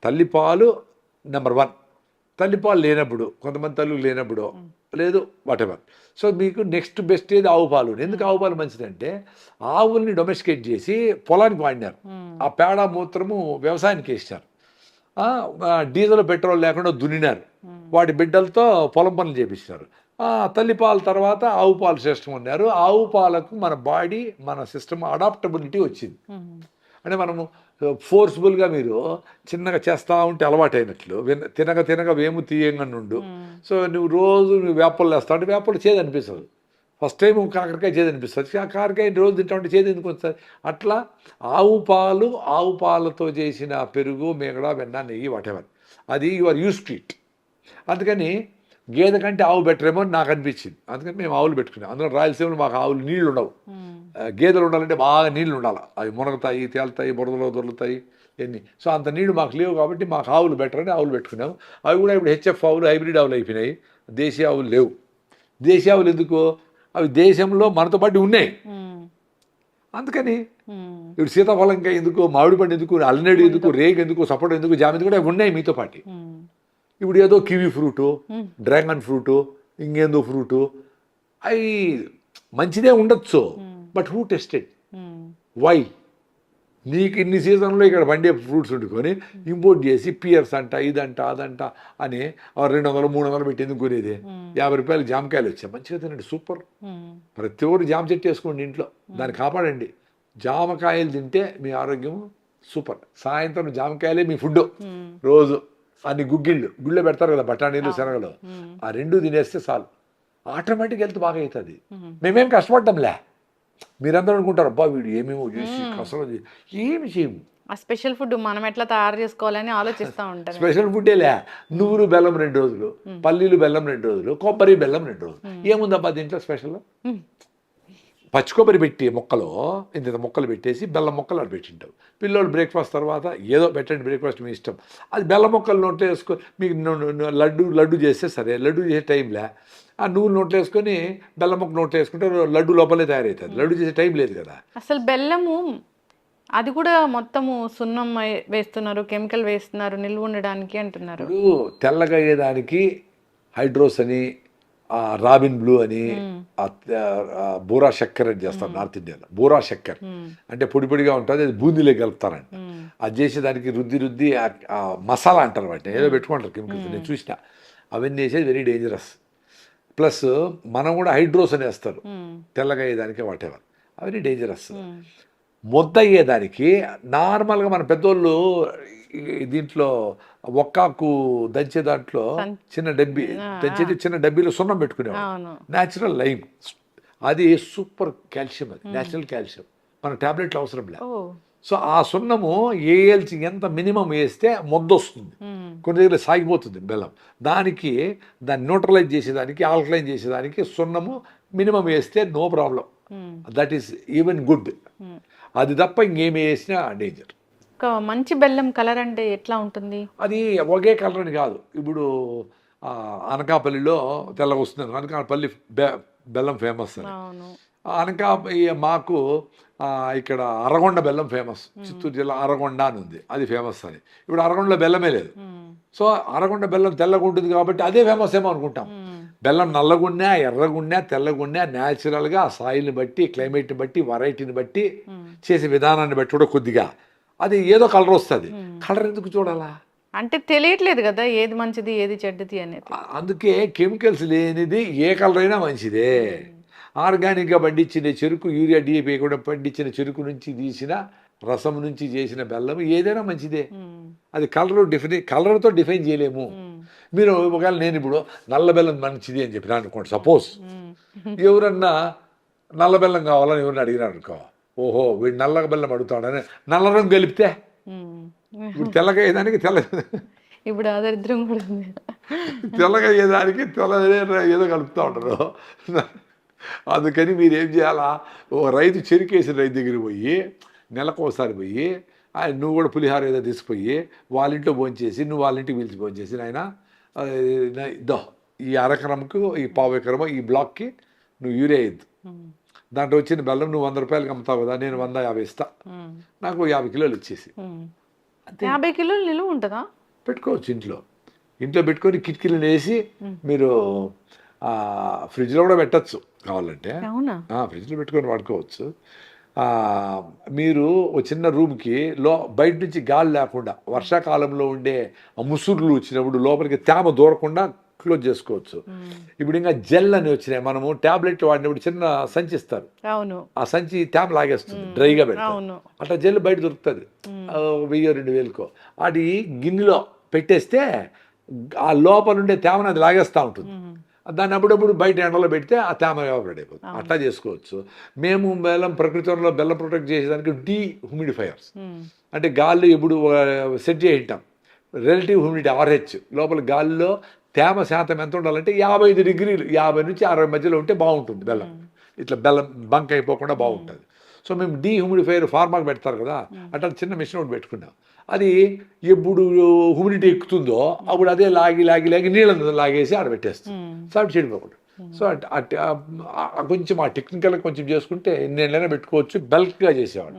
తల్లిపాలు నెంబర్ 1. తల్లిపాలు లేనప్పుడు, కొంతమంది తల్లులు లేనప్పుడు లేదు, వాటెవర్. సో మీకు నెక్స్ట్ బెస్ట్ ఏది ఆవు పాలు. ఎందుకు ఆవు పాలు మంచిదంటే ఆవుల్ని డొమెస్టికేట్ చేసి పొలానికి వాడినారు, ఆ పేడ మూత్రము వ్యవసాయానికి వేసినారు, డీజిల్ పెట్రోల్ లేకుండా దున్నినారు, వాటి బిడ్డలతో పొలం పనులు చేపించినారు. తల్లిపాల తర్వాత ఆవు పాలు శ్రేష్టం ఉన్నారు. ఆవు పాలకు మన బాడీ, మన సిస్టమ్ అడాప్టబిలిటీ వచ్చింది. అంటే మనము ఫోర్స్ఫుల్గా మీరు చిన్నగా చేస్తూ ఉంటే అలవాటు అయినట్లు, తినగా వేము తీయంగా నుండు. సో నువ్వు వేపలు వేస్తావు అంటే వేపలు చేదు అనిపిస్తుంది. ఫస్ట్ టైం కాకరకాయ చేదు అనిపిస్తుంది, ఆ కాకరకాయ రోజు తింటా ఉంటే చేదు ఎందుకు వస్తుంది? అట్లా ఆవు పాలతో చేసిన పెరుగు, మేగడ, వెన్న, నెయ్యి, వాటెవర్, అది you are use to it. అందుకని గేదె కంటే ఆవు బెటర్ ఏమో అని నాకు అనిపించింది. అందుకని మేము ఆవులు పెట్టుకున్నాం. అందులో రాయలసీమలో మాకు ఆవులు నీళ్ళు ఉండవు. గేదెలు ఉండాలంటే బాగా నీళ్ళు ఉండాలి, అవి మునగతాయి, తేలుతాయి, బురదలో దొరుకుతాయి ఎన్ని. సో అంత నీళ్ళు మాకు లేవు కాబట్టి మాకు ఆవులు బెటర్ అని ఆవులు పెట్టుకున్నాము. అవి కూడా ఇప్పుడు హెచ్ఎఫ్ ఆవులు, హైబ్రిడ్ ఆవులు అయిపోయినాయి, దేశీ ఆవులు లేవు. దేశీ ఆవులు ఎందుకు? అవి దేశంలో మనతో పాటు ఉన్నాయి. అందుకని ఇప్పుడు సీతాఫలంకాయ ఎందుకు, మామిడి పండు ఎందుకు, అల్లనేడు ఎందుకు, రేగు ఎందుకు, సపోటా ఎందుకు, జామ ఎందుకు, అవి ఉన్నాయి మీతో పాటు. ఇప్పుడు ఏదో కివీ ఫ్రూటు, డ్రాగన్ ఫ్రూటు, ఇంకేందో ఫ్రూటు, అవి మంచిదే ఉండొచ్చు, బట్ హూ టెస్టెడ్? వై? నీకు ఇన్ని సీజన్లో ఇక్కడ పండే ఫ్రూట్స్ వండుకొని ఇంపోర్ట్ చేసి పియర్స్ అంట, ఇదంట, అదంట అని 200-300 పెట్టి ఎందుకు కొనేది? 50 రూపాయలు జామకాయలు వచ్చాయి, మంచిగా తినండి, సూపర్. ప్రతి ఒక్కరు జామ చెట్టు వేసుకోండి ఇంట్లో, దాన్ని కాపాడండి. జామకాయలు తింటే మీ ఆరోగ్యం సూపర్. సాయంత్రం జామకాయలే మీ ఫుడ్ రోజు. అన్ని గుళ్ళో పెడతారు కదా బఠానీలు శనగలు, ఆ 2 తినేస్తే చాలు, ఆటోమేటిక్ హెల్త్ బాగా అవుతుంది. మేమేం కష్టపడ్డంలే. మీరందరూ అనుకుంటారు అబ్బా వీడు ఏమేమో చేసి కసరత్తు ఏమి చేయము. ఆ స్పెషల్ ఫుడ్ మనం ఎట్లా తయారు చేసుకోవాలని ఆలోచిస్తూ ఉంటారు. స్పెషల్ ఫుడ్డేలే. నువ్వులు బెల్లం 2 రోజులు, పల్లీలు బెల్లం 2 రోజులు, కొబ్బరి బెల్లం 2 రోజులు. ఏముందబ్బా దీంట్లో స్పెషల్? పచ్చి కొబ్బరి పెట్టి మొక్కలో ఇంత మొక్కలు పెట్టేసి బెల్లం మొక్కలు అటు పెట్టింటావు. పిల్లలు బ్రేక్ఫాస్ట్ తర్వాత ఏదో పెట్టండి, బ్రేక్ఫాస్ట్ మీ ఇష్టం. అది బెల్లం మొక్కలు నోట్లో వేసుకో. మీకు లడ్డు చేస్తే సరే, లడ్డు చేసే టైంలే ఆ నువ్వులు నోట్లో వేసుకొని బెల్లం మొక్క నోట్లో వేసుకుంటే లడ్డు లోపలే తయారవుతుంది. లడ్డు చేసే టైం లేదు కదా. అసలు బెల్లము అది కూడా మొత్తము సున్నం వేస్తున్నారు, కెమికల్ వేస్తున్నారు నిల్వ ఉండడానికి అంటున్నారు. ఇప్పుడు తెల్లగా అయ్యేదానికి హైడ్రోస్ అని, రాబిన్ బ్లూ అని, బూరా చక్కెర అని చేస్తారు నార్త్ ఇండియాలో. బూరా చక్కెర అంటే పొడి పొడిగా ఉంటుంది, అది బూందీలో కలుపుతారంట. అది చేసేదానికి రుద్ది మసాలా అంటారు వాటిని, ఏదో పెట్టుకుంటారు కెమికల్స్. నేను చూసిన అవన్నీ వేసేది వెరీ డేంజరస్. ప్లస్ మనం కూడా హైడ్రోస్ అని వేస్తారు తెల్లగా అయ్యేదానికి, వాటెవర్, అవన్నీ డేంజరస్. ముద్ద అయ్యేదానికి నార్మల్గా మన పెద్దోళ్ళు దీంట్లో ఒక్కాకు దంచే దాంట్లో చిన్న డబ్బీ దంచేది, చిన్న డబ్బీలో సున్నం పెట్టుకునేవాడు, న్యాచురల్ లైమ్. అది సూపర్ కాల్షియం, అది న్యాచురల్ కాల్షియం, మన ట్యాబ్లెట్లు అవసరం లేదు. సో ఆ సున్నము వేయాల్సి ఎంత మినిమం వేస్తే ముద్ద వస్తుంది. కొన్ని దగ్గర సాగిపోతుంది బెల్లం. దాన్ని న్యూట్రలైజ్ చేసేదానికి, ఆల్కలైన్ చేసేదానికి సున్నము మినిమం వేస్తే no problem. That is even good. అది తప్ప ఇంకేమి వేసినా డేంజర్. మంచి బెల్లం కలర్ అంటే ఎట్లా ఉంటుంది? అది ఒకే కలర్ అని కాదు. ఇప్పుడు అనకాపల్లిలో తెల్లగా వస్తుంది. అనకాపల్లి బెల్లం ఫేమస్ అని. మాకు ఇక్కడ అరగొండ బెల్లం ఫేమస్. చిత్తూరు జిల్లా అరగొండ అని ఉంది, అది ఫేమస్ అని. ఇప్పుడు అరగొండలో బెల్లమే లేదు. సో అరగొండ బెల్లం తెల్లగా ఉంటుంది కాబట్టి అదే ఫేమస్ ఏమో అనుకుంటాం. బెల్లం నల్లగున్నా, ఎర్రగున్నా, తెల్లగున్నా న్యాచురల్గా ఆ సాయిల్ని బట్టి, క్లైమేట్ని బట్టి, వెరైటీని బట్టి, చేసే విధానాన్ని బట్టి కూడా కొద్దిగా అది ఏదో కలర్ వస్తుంది. కలర్ ఎందుకు చూడాలా? అంటే తెలియట్లేదు కదా ఏది మంచిది ఏది చెడ్డది అనేది. అందుకే కెమికల్స్ లేనిది ఏ కలర్ అయినా మంచిదే. ఆర్గానిక్గా పండించిన చెరుకు, యూరియా డిఏపి కూడా పండించిన చెరుకు నుంచి తీసిన రసం నుంచి చేసిన బెల్లం ఏదైనా మంచిదే. అది కలర్తో డిఫైన్ చేయలేము. మీరు ఒకవేళ నేను ఇప్పుడు నల్ల బెల్లం మంచిది అని చెప్పినా అనుకోండి, సపోజ్ ఎవరన్నా నల్ల బెల్లం కావాలని ఎవరిని అడిగినారు అనుకో, ఓహో వీడు నల్ల బెల్లం అడుగుతాడని నల్ల రంగు కలిపితే ఇప్పుడు తెల్లగా అయ్యేదానికి ఇప్పుడు ఆదరిద్రం కూడా తెల్లగా అయ్యేదానికి ఏదో కలుపుతూ ఉంటారు. అందుకని మీరు ఏం చేయాలా, ఓ రైతు చెరుకేసిన రైతు దగ్గరికి పోయి నెలకోసారి పోయి నువ్వు కూడా పులిహార ఏదో తీసుకుపోయి వాళ్ళ ఇంట్లో భోంచేసి, నువ్వు వాళ్ళ ఇంటికి పిలిచి భోంచేసి, నాయన ఈ అరెకరంకు, ఈ పావు ఎకరమో ఈ బ్లాక్కి నువ్వు యూరియా ఇద్దు, దాంట్లో వచ్చిన బెల్లం నువ్వు 100 రూపాయలకి అమ్ముతావు కదా, నేను 150 ఇస్తా, నాకు 50 కిలోలు ఇచ్చేసి. 50 కిలోలు నిలువ ఉంటుందా? పెట్టుకోవచ్చు ఇంట్లో పెట్టుకొని కిటికీలు వేసి మీరు ఫ్రిడ్జ్లో కూడా పెట్టచ్చు కావాలంటే. ఫ్రిడ్జ్లో పెట్టుకొని వాడుకోవచ్చు. మీరు ఒక చిన్న రూమ్కి బయట నుంచి గాలి లేకుండా, వర్షాకాలంలో ఉండే ముసుర్లు వచ్చినప్పుడు లోపలికి తేమ దూరకుండా క్లోజ్ చేసుకోవచ్చు. ఇప్పుడు ఇంకా జెల్ అని వచ్చినాయి. మనము టాబ్లెట్లు వాడినప్పుడు చిన్న సంచి ఇస్తారు, ఆ సంచి తేమ లాగేస్తుంది, డ్రైగా పెడతారు. అట్లా జెల్ బయట దొరుకుతుంది 1000-2000కో. అది గిన్నెలో పెట్టేస్తే ఆ లోపల ఉండే తేమను అది లాగేస్తూ ఉంటుంది. దాన్ని అప్పుడప్పుడు బయట ఎండలో పెడితే ఆ తేమ ఎవాపరేట్ అయిపోతుంది. అట్లా చేసుకోవచ్చు. మేము ప్రకృతిలో బెల్లం ప్రొటెక్ట్ చేసేదానికి డీహ్యూమిడిఫైయర్స్ అంటే గాల్లో ఎప్పుడు సెట్ చేయి ఉంటాం. రిలేటివ్ హ్యూమిడిటీ RH, లోపల గాలిలో తేమ శాతం ఎంత ఉండాలంటే 55 డిగ్రీలు, 50 నుంచి 60 మధ్యలో ఉంటే బాగుంటుంది బెల్లం. ఇట్లా బెల్లం బంక్ అయిపోకుండా బాగుంటుంది. సో మేము డీహ్యూమిడిఫైయర్ ఫార్మాకి పెడతారు కదా, అట్లా చిన్న మిషన్ ఒకటి పెట్టుకున్నాం. అది ఎప్పుడు హ్యూమిడిటీ ఎక్కుతుందో అప్పుడు అదే లాగి నీళ్ళని లాగేసి ఆడ పెట్టేస్తాం, సాఫ్ట్ చెడిపోకుండా. సో కొంచెం ఆ టెక్నికల్ కొంచెం చేసుకుంటే ఎన్నేళ్ళైనా పెట్టుకోవచ్చు. బల్క్గా చేసేవాడు.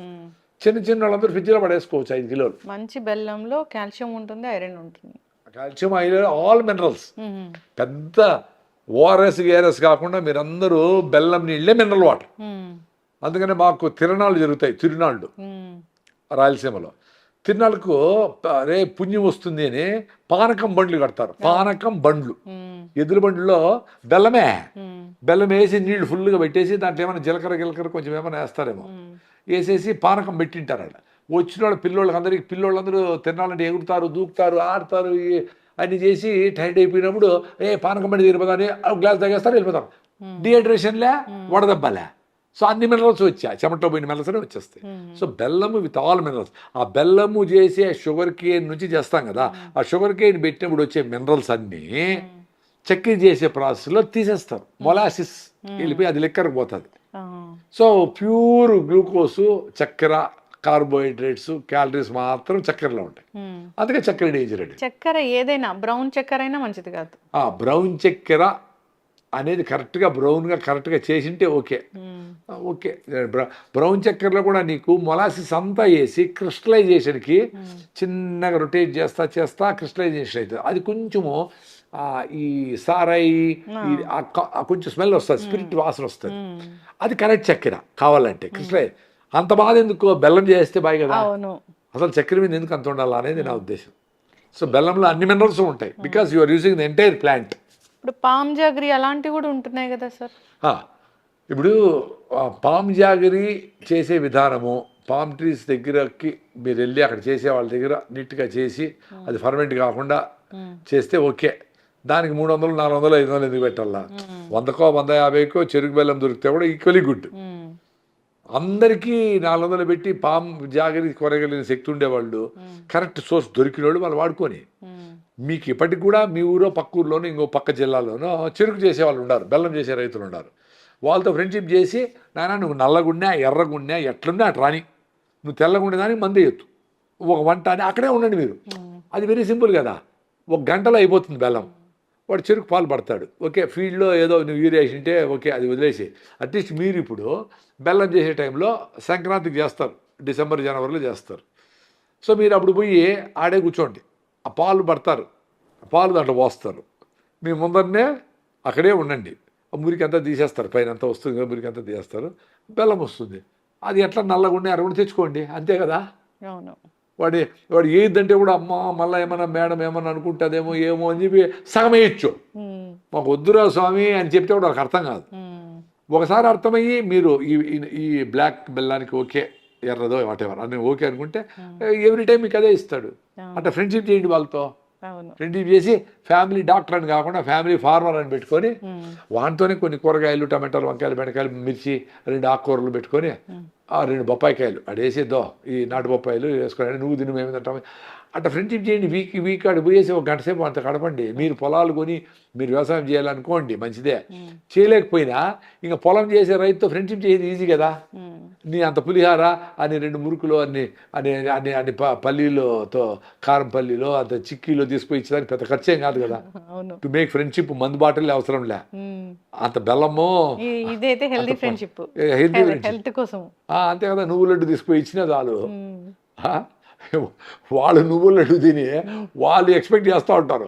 చిన్న వాళ్ళందరూ ఫ్రిడ్జ్లో పడేసుకోవచ్చు 5 కిలోలు. మంచి బెల్లంలో కాల్షియం ఉంటుంది, ఐరన్ ఉంటుంది. Calcium, iron, all minerals. పెద్ద ఓఆర్ఎస్ కాకుండా మీరందరూ బెల్లం నీళ్ళే మినరల్ వాటర్. అందుకనే మాకు తిరణాలు జరుగుతాయి. తిరునాళ్ళు రాయలసీమలో తిరునాళ్ళకు రే పుణ్యం వస్తుంది అని పానకం బండ్లు కడతారు. పానకం బండ్లు, ఎద్దుల బండ్లో బెల్లం వేసి నీళ్లు ఫుల్గా పెట్టేసి దాంట్లో ఏమైనా జీలకర్ర కొంచెం ఏమైనా వేస్తారేమో, వేసేసి పానకం పెట్టింటారు. అక్కడ వచ్చిన వాళ్ళు పిల్లోళ్ళందరూ తినాలంటే ఎగురుతారు, దూకుతారు, ఆడతారు, అన్ని చేసి టైట్ అయిపోయినప్పుడు పానకం పడి తీరిపోతాని గ్లాస్ తాగేస్తారు, వెళ్ళిపోతారు. డిహైడ్రేషన్లే, వడదెబ్బలే. సో అన్ని మినరల్స్ వచ్చాయి, చెమటలో పోయిన మినరల్స్ అనే వచ్చేస్తాయి. సో బెల్లము విత్ ఆల్ మినరల్స్. ఆ బెల్లము చేసే షుగర్ కేన్ నుంచి చేస్తాం కదా, ఆ షుగర్ కేన్ పెట్టినప్పుడు వచ్చే మినరల్స్ అన్నీ చక్కెర చేసే ప్రాసెస్లో తీసేస్తారు. మొలాసిస్ వెళ్ళిపోయి అది లెక్కరకు పోతుంది. సో ప్యూర్ గ్లూకోసు, చక్కెర, కార్బోహైడ్రేట్స్, క్యాలరీస్ మాత్రం చక్కెరలో ఉంటాయి. అందుకే చక్కెర డేంజర్ అండి. చక్కెర ఏదైనా బ్రౌన్ చక్కెర అయినా మంచిది కాదు. బ్రౌన్ చక్కెర అనేది కరెక్ట్గా బ్రౌన్గా కరెక్ట్గా చేసింటే ఓకే. బ్రౌన్ చక్కెరలో కూడా నీకు మొలాసిస్ అంతా వేసి క్రిస్టలైజేషన్కి చిన్నగా రొటేట్ చేస్తా క్రిస్టలైజేషన్ అవుతుంది. అది కొంచెము ఈ సారాయి కొంచెం స్మెల్ వస్తుంది, స్పిరిట్ వాసన వస్తుంది. అది కరెక్ట్ చక్కెర కావాలంటే క్రిస్టలైజ్. అంత బాధ ఎందుకు, బెల్లం చేస్తే బాగా కదా. అసలు చక్కెర మీద ఎందుకు అంత ఉండాలి అనేది నా ఉద్దేశం. సో బెల్లంలో అన్ని మినరల్స్ ఉంటాయి because you are using the entire plant. ఇప్పుడు పామ్ జాగరి అలాంటివి కూడా ఉంటున్నాయి కదా సార్. ఇప్పుడు పామ్ జాగరి చేసే విధానము, పామ్ ట్రీస్ దగ్గరకి మీరు వెళ్ళి అక్కడ చేసే వాళ్ళ దగ్గర నీట్గా చేసి అది ఫర్మెంట్ కాకుండా చేస్తే ఓకే. దానికి 300, 400, 500 ఎందుకు పెట్టాలా? 100కో 150కో చెరుకు బెల్లం దొరికితే కూడా ఈక్వలీ గుడ్. అందరికీ 400 పెట్టి పామ్ జాగరి కొనగలిగిన శక్తి ఉండేవాళ్ళు, కరెక్ట్ సోర్స్ దొరికిన వాళ్ళు వాళ్ళు వాడుకొని, మీకు ఇప్పటికి కూడా మీ ఊరో పక్క ఊర్లోనో ఇంకో పక్క జిల్లాలోనో చెరుకు చేసే వాళ్ళు ఉన్నారు, బెల్లం చేసే రైతులు ఉన్నారు. వాళ్ళతో ఫ్రెండ్షిప్ చేసి, నాయన నువ్వు నల్లగున్నా ఎర్రగున్నా ఎట్లున్నా అటు రాని, నువ్వు తెల్లగుండేదానికి మంది ఎత్తు, ఒక వంట అని అక్కడే ఉండండి మీరు. అది వెరీ సింపుల్ కదా, 1 గంటలో అయిపోతుంది బెల్లం. వాడు చెరుకు పాలు పడతాడు. ఓకే, ఫీల్డ్లో ఏదో నువ్వు యూరియా వేసింటే ఓకే, అది వదిలేసి అట్లీస్ట్ మీరు ఇప్పుడు బెల్లం చేసే టైంలో సంక్రాంతికి చేస్తారు, డిసెంబర్ జనవరిలో చేస్తారు. సో మీరు అప్పుడు పోయి ఆడే కూర్చోండి, ఆ పాలు పడతారు, పాలు దాంట్లో పోస్తారు, మీ ముందరనే అక్కడే ఉండండి. ఆ మురికి అంతా తీసేస్తారు, పైన అంతా వస్తుంది కదా, మురికి అంతా తీసేస్తారు, బెల్లం వస్తుంది. అది ఎట్లా నల్లగుండే అరగుండి తెచ్చుకోండి, అంతే కదా. వాడు ఏదంటే కూడా అమ్మ మళ్ళీ ఏమన్నా మేడం ఏమన్నా అనుకుంటుందేమో ఏమో అని చెప్పి సగం వేయచ్చు. మాకు వద్దురా స్వామి అని చెప్తే కూడా వాళ్ళకి అర్థం కాదు. ఒకసారి అర్థమయ్యి మీరు ఈ బ్లాక్ బెల్లానికి ఓకే, ఎర్రదో వాటెవర్ అని ఓకే అనుకుంటే ఎవ్రీ టైం మీకు అదే ఇస్తాడు. అట్లా ఫ్రెండ్షిప్ చేయండి వాళ్ళతో. ఫ్రెండ్షిప్ చేసి ఫ్యామిలీ డాక్టర్ అని కాకుండా ఫ్యామిలీ ఫార్మర్ అని పెట్టుకొని వాటితోనే కొన్ని కూరగాయలు, టమాటాలు, వంకాయలు, బెండకాయలు, మిర్చి, 2 ఆకుకూరలు పెట్టుకొని 2 బొప్పాయికాయలు అడేసేద్దో, ఈ నాటు బొప్పాయిలు వేసుకొని నువ్వు తిను మేము తింటాము. అట్లా ఫ్రెండ్షిప్ చేయండి. వీక్ అటు పోయేసి 1 గంట సేపు అంత గడపండి. మీరు పొలాలు కొని మీరు వ్యవసాయం చేయాలనుకోండి, మంచిదే. చేయలేకపోయినా ఇంకా పొలం చేసే రైతుతో ఫ్రెండ్షిప్ చేసేది ఈజీ కదా. నీ అంత పులిహార అని 2 మురుకులు అన్ని అన్ని అన్ని అన్ని పల్లీలతో కారం పల్లీలో అంత చిక్కీలో తీసుకుని ఇచ్చేదానికి పెద్ద ఖర్చేం కాదు కదా. టు మేక్ ఫ్రెండ్షిప్ మందు బాటలే అవసరం లే, అంత బెల్లము. ఇదైతే హెల్తీ ఫ్రెండ్షిప్, హెల్త్ కోసం. అంతే కదా. నువ్వు లడ్డు తీసుకుని ఇచ్చినా చాలు. వాళ్ళు నువ్వుల లడ్డు తిని వాళ్ళు ఎక్స్పెక్ట్ చేస్తూ ఉంటారు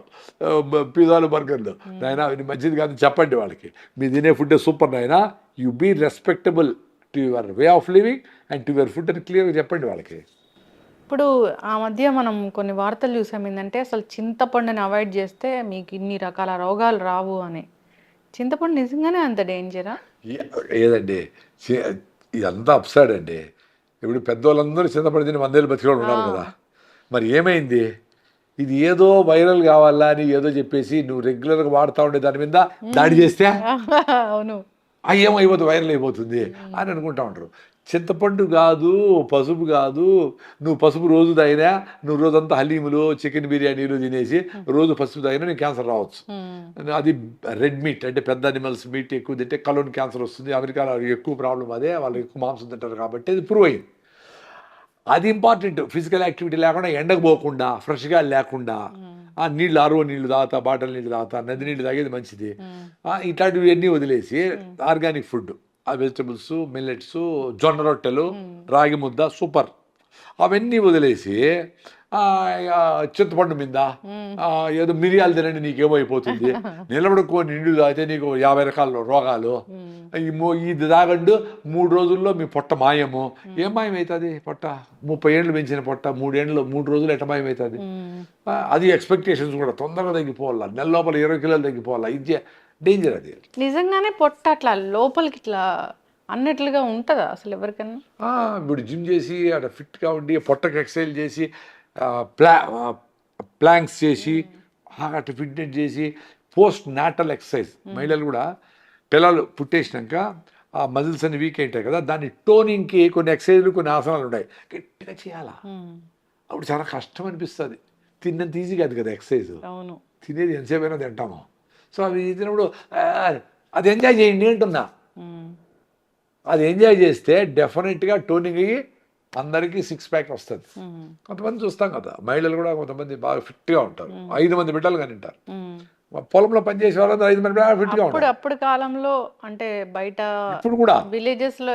పిజ్జాలు, బర్గర్లు. నాయనా ఇది మంచిది కాదు చెప్పండి వాళ్ళకి, మీ తినే ఫుడ్ సూపర్ నాయనా, you be respectable to your way of living and to your food అని క్లియర్గా చెప్పండి వాళ్ళకి. ఇప్పుడు ఆ మధ్య మనం కొన్ని వార్తలు చూసాం ఏంటంటే అసలు చింతపండుని అవాయిడ్ చేస్తే మీకు ఇన్ని రకాల రోగాలు రావు అని. చింతపండు నిజంగానే అంత డేంజరా? ఏదండి, ఇదంతా అప్సైడ్ అండి. ఇప్పుడు పెద్దోళ్ళందరూ చింతపండు తిని 100 ఏళ్ళు బతికేవాళ్ళు ఉన్నారు కదా. మరి ఏమైంది? ఇది ఏదో వైరల్ కావాలా అని ఏదో చెప్పేసి నువ్వు రెగ్యులర్గా వాడుతూ ఉండే దాని మీద దాడి చేస్తే అవును ఏమైపోతుంది, వైరల్ అయిపోతుంది అని అనుకుంటా ఉంటారు. చింతపండు కాదు, పసుపు కాదు. నువ్వు పసుపు రోజు తాగినా, నువ్వు రోజంతా హలీములు, చికెన్ బిర్యానీలు తినేసి రోజు పసుపు తాగినా నీకు క్యాన్సర్ రావచ్చు. అది రెడ్ మీట్ అంటే పెద్ద అనిమల్స్ మీట్ ఎక్కువ తింటే కలోన్ క్యాన్సర్ వస్తుంది. అమెరికాలో ఎక్కువ ప్రాబ్లం అదే, వాళ్ళు ఎక్కువ మాంసం తింటారు కాబట్టి అది ప్రూవ్ అయింది. అది ఇంపార్టెంట్. ఫిజికల్ యాక్టివిటీ లేకుండా, ఎండకు పోకుండా, ఫ్రెష్గా లేకుండా, నీళ్ళు ఆరో నీళ్ళు తాగుతా, బాటిల్ నీళ్ళు తాగుతా, నది నీళ్ళు తాగేది మంచిది. ఇట్లాంటివి అన్నీ వదిలేసి ఆర్గానిక్ ఫుడ్, ఆ వెజిటబుల్స్, మిల్లెట్స్, జొన్న రొట్టెలు, రాగి ముద్ద సూపర్, అవన్నీ వదిలేసి చింతపండు మీద ఏదో మిరియాలు తినండి నీకేమైపోతుంది, నిలబడుకొని నిండు తాగితే నీకు 50 రకాల రోగాలు, ఇది తాగండు 3 రోజుల్లో మీ పొట్ట మాయము. ఏం మాయమవుతుంది పొట్ట? 30 ఏళ్ళు పెంచిన పొట్ట 3 రోజులు ఎట్ట మాయమవుతుంది? అది ఎక్స్పెక్టేషన్స్ కూడా తొందరగా తగ్గిపోవాలా, నెల లోపల 20 కిలోలు తగ్గిపోవాలా. ఇది డేంజర్. అది నిజంగానే పొట్ట అట్లా లోపలికి ఇట్లా అన్నట్లుగా ఉంటుందా అసలు ఎవరికన్నా? ఇప్పుడు జిమ్ చేసి అక్కడ ఫిట్గా ఉండి పొట్టకి ఎక్సర్సైజ్ చేసి ప్లాంక్స్ చేసి అటు ఫిట్నెస్ చేసి పోస్ట్ నాటల్ ఎక్సర్సైజ్ మహిళలు కూడా పిల్లలు పుట్టేసినాక ఆ మజిల్స్ అన్ని వీక్ ఉంటాయి కదా, దాన్ని టోనింగ్కి కొన్ని ఎక్సర్సైజ్లు కొన్ని ఆసనాలు ఉన్నాయి, గట్టిగా చేయాలా. అప్పుడు చాలా కష్టం అనిపిస్తుంది, తిన్నంత ఈజీ కాదు కదా ఎక్సర్సైజ్. అవును, తినేది ఎంతసేపు అయినా తింటాము. సో అవి తినప్పుడు అది ఎంజాయ్ చేయండి అంటున్నా. అది ఎంజాయ్ చేస్తే డెఫినెట్గా టోనింగ్ అయ్యి అందరికీ 6 ప్యాక్ వస్తుంది. కొంతమంది చూస్తాం కదా, మహిళలు కూడా కొంతమంది బాగా ఫిట్గా ఉంటారు, 5 మంది బిడ్డలు కానీ ఉంటారు. పొలంలో పనిచేసే వాళ్ళందరూ 5 మంది ఫిట్గా ఉంటారు. అప్పుడు కాలంలో అంటే బయట ఇప్పుడు కూడా విలేజెస్ లో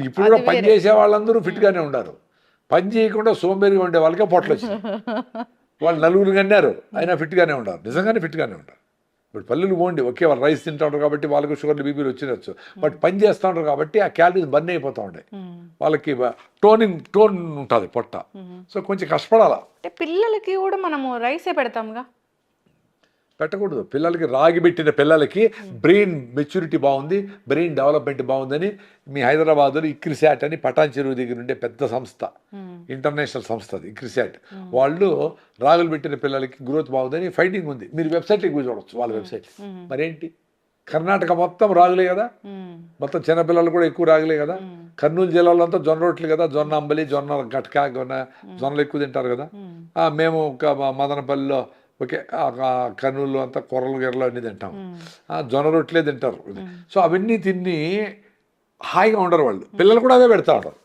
ఇప్పుడు కూడా పని చేసే వాళ్ళందరూ ఫిట్గానే ఉన్నారు. పని చేయకుండా సోంబేరిగా ఉండే వాళ్ళకే పొట్టలు వచ్చింది. వాళ్ళు నలుగురు కన్నారు అయినా ఫిట్గానే ఉంటారు, నిజంగానే ఫిట్గానే ఉంటారు. ఇప్పుడు పల్లెలు పోండి, ఓకే వాళ్ళు రైస్ తింటూ ఉంటారు కాబట్టి వాళ్ళకి షుగర్లు బీపీలు వచ్చినచ్చు, బట్ పని చేస్తూ ఉంటారు కాబట్టి ఆ క్యాలరీస్ బర్న్ అయిపోతూ ఉంటాయి. వాళ్ళకి టోన్ ఉంటుంది పొట్ట. సో కొంచెం కష్టపడాలా. అంటే పిల్లలకి కూడా మనము రైసే పెడతాంగా, పెట్టకూడదు. పిల్లలకి రాగి పెట్టిన పిల్లలకి బ్రెయిన్ మెచ్యూరిటీ బాగుంది, బ్రెయిన్ డెవలప్మెంట్ బాగుందని మీ హైదరాబాద్లో ఇక్రిసాట్ అని పటాన్ చెరువు దగ్గర ఉండే పెద్ద సంస్థ, ఇంటర్నేషనల్ సంస్థ అది ఇక్రిసాట్. వాళ్ళు రాగులు పెట్టిన పిల్లలకి గ్రోత్ బాగుందని ఫైండింగ్ ఉంది. మీరు వెబ్సైట్కి చూడవచ్చు వాళ్ళ వెబ్సైట్. మరేంటి కర్ణాటక మొత్తం రాగులే కదా, మొత్తం చిన్నపిల్లలు కూడా ఎక్కువ రాగులే కదా. కర్నూలు జిల్లాలో అంతా జొన్న రొట్టెలు కదా, జొన్న అంబలి, జొన్న గట్కా, జొన్నలు ఎక్కువ తింటారు కదా. మేము మదనపల్లిలో ఓకే కర్నూలు అంతా కొర్రలు గిర్రలు అన్నీ తింటాం, జొన్న రొట్టెలే తింటారు. సో అవన్నీ తిని హాయిగా ఉండరు వాళ్ళు, పిల్లలు కూడా అవే పెడతా ఉంటారు.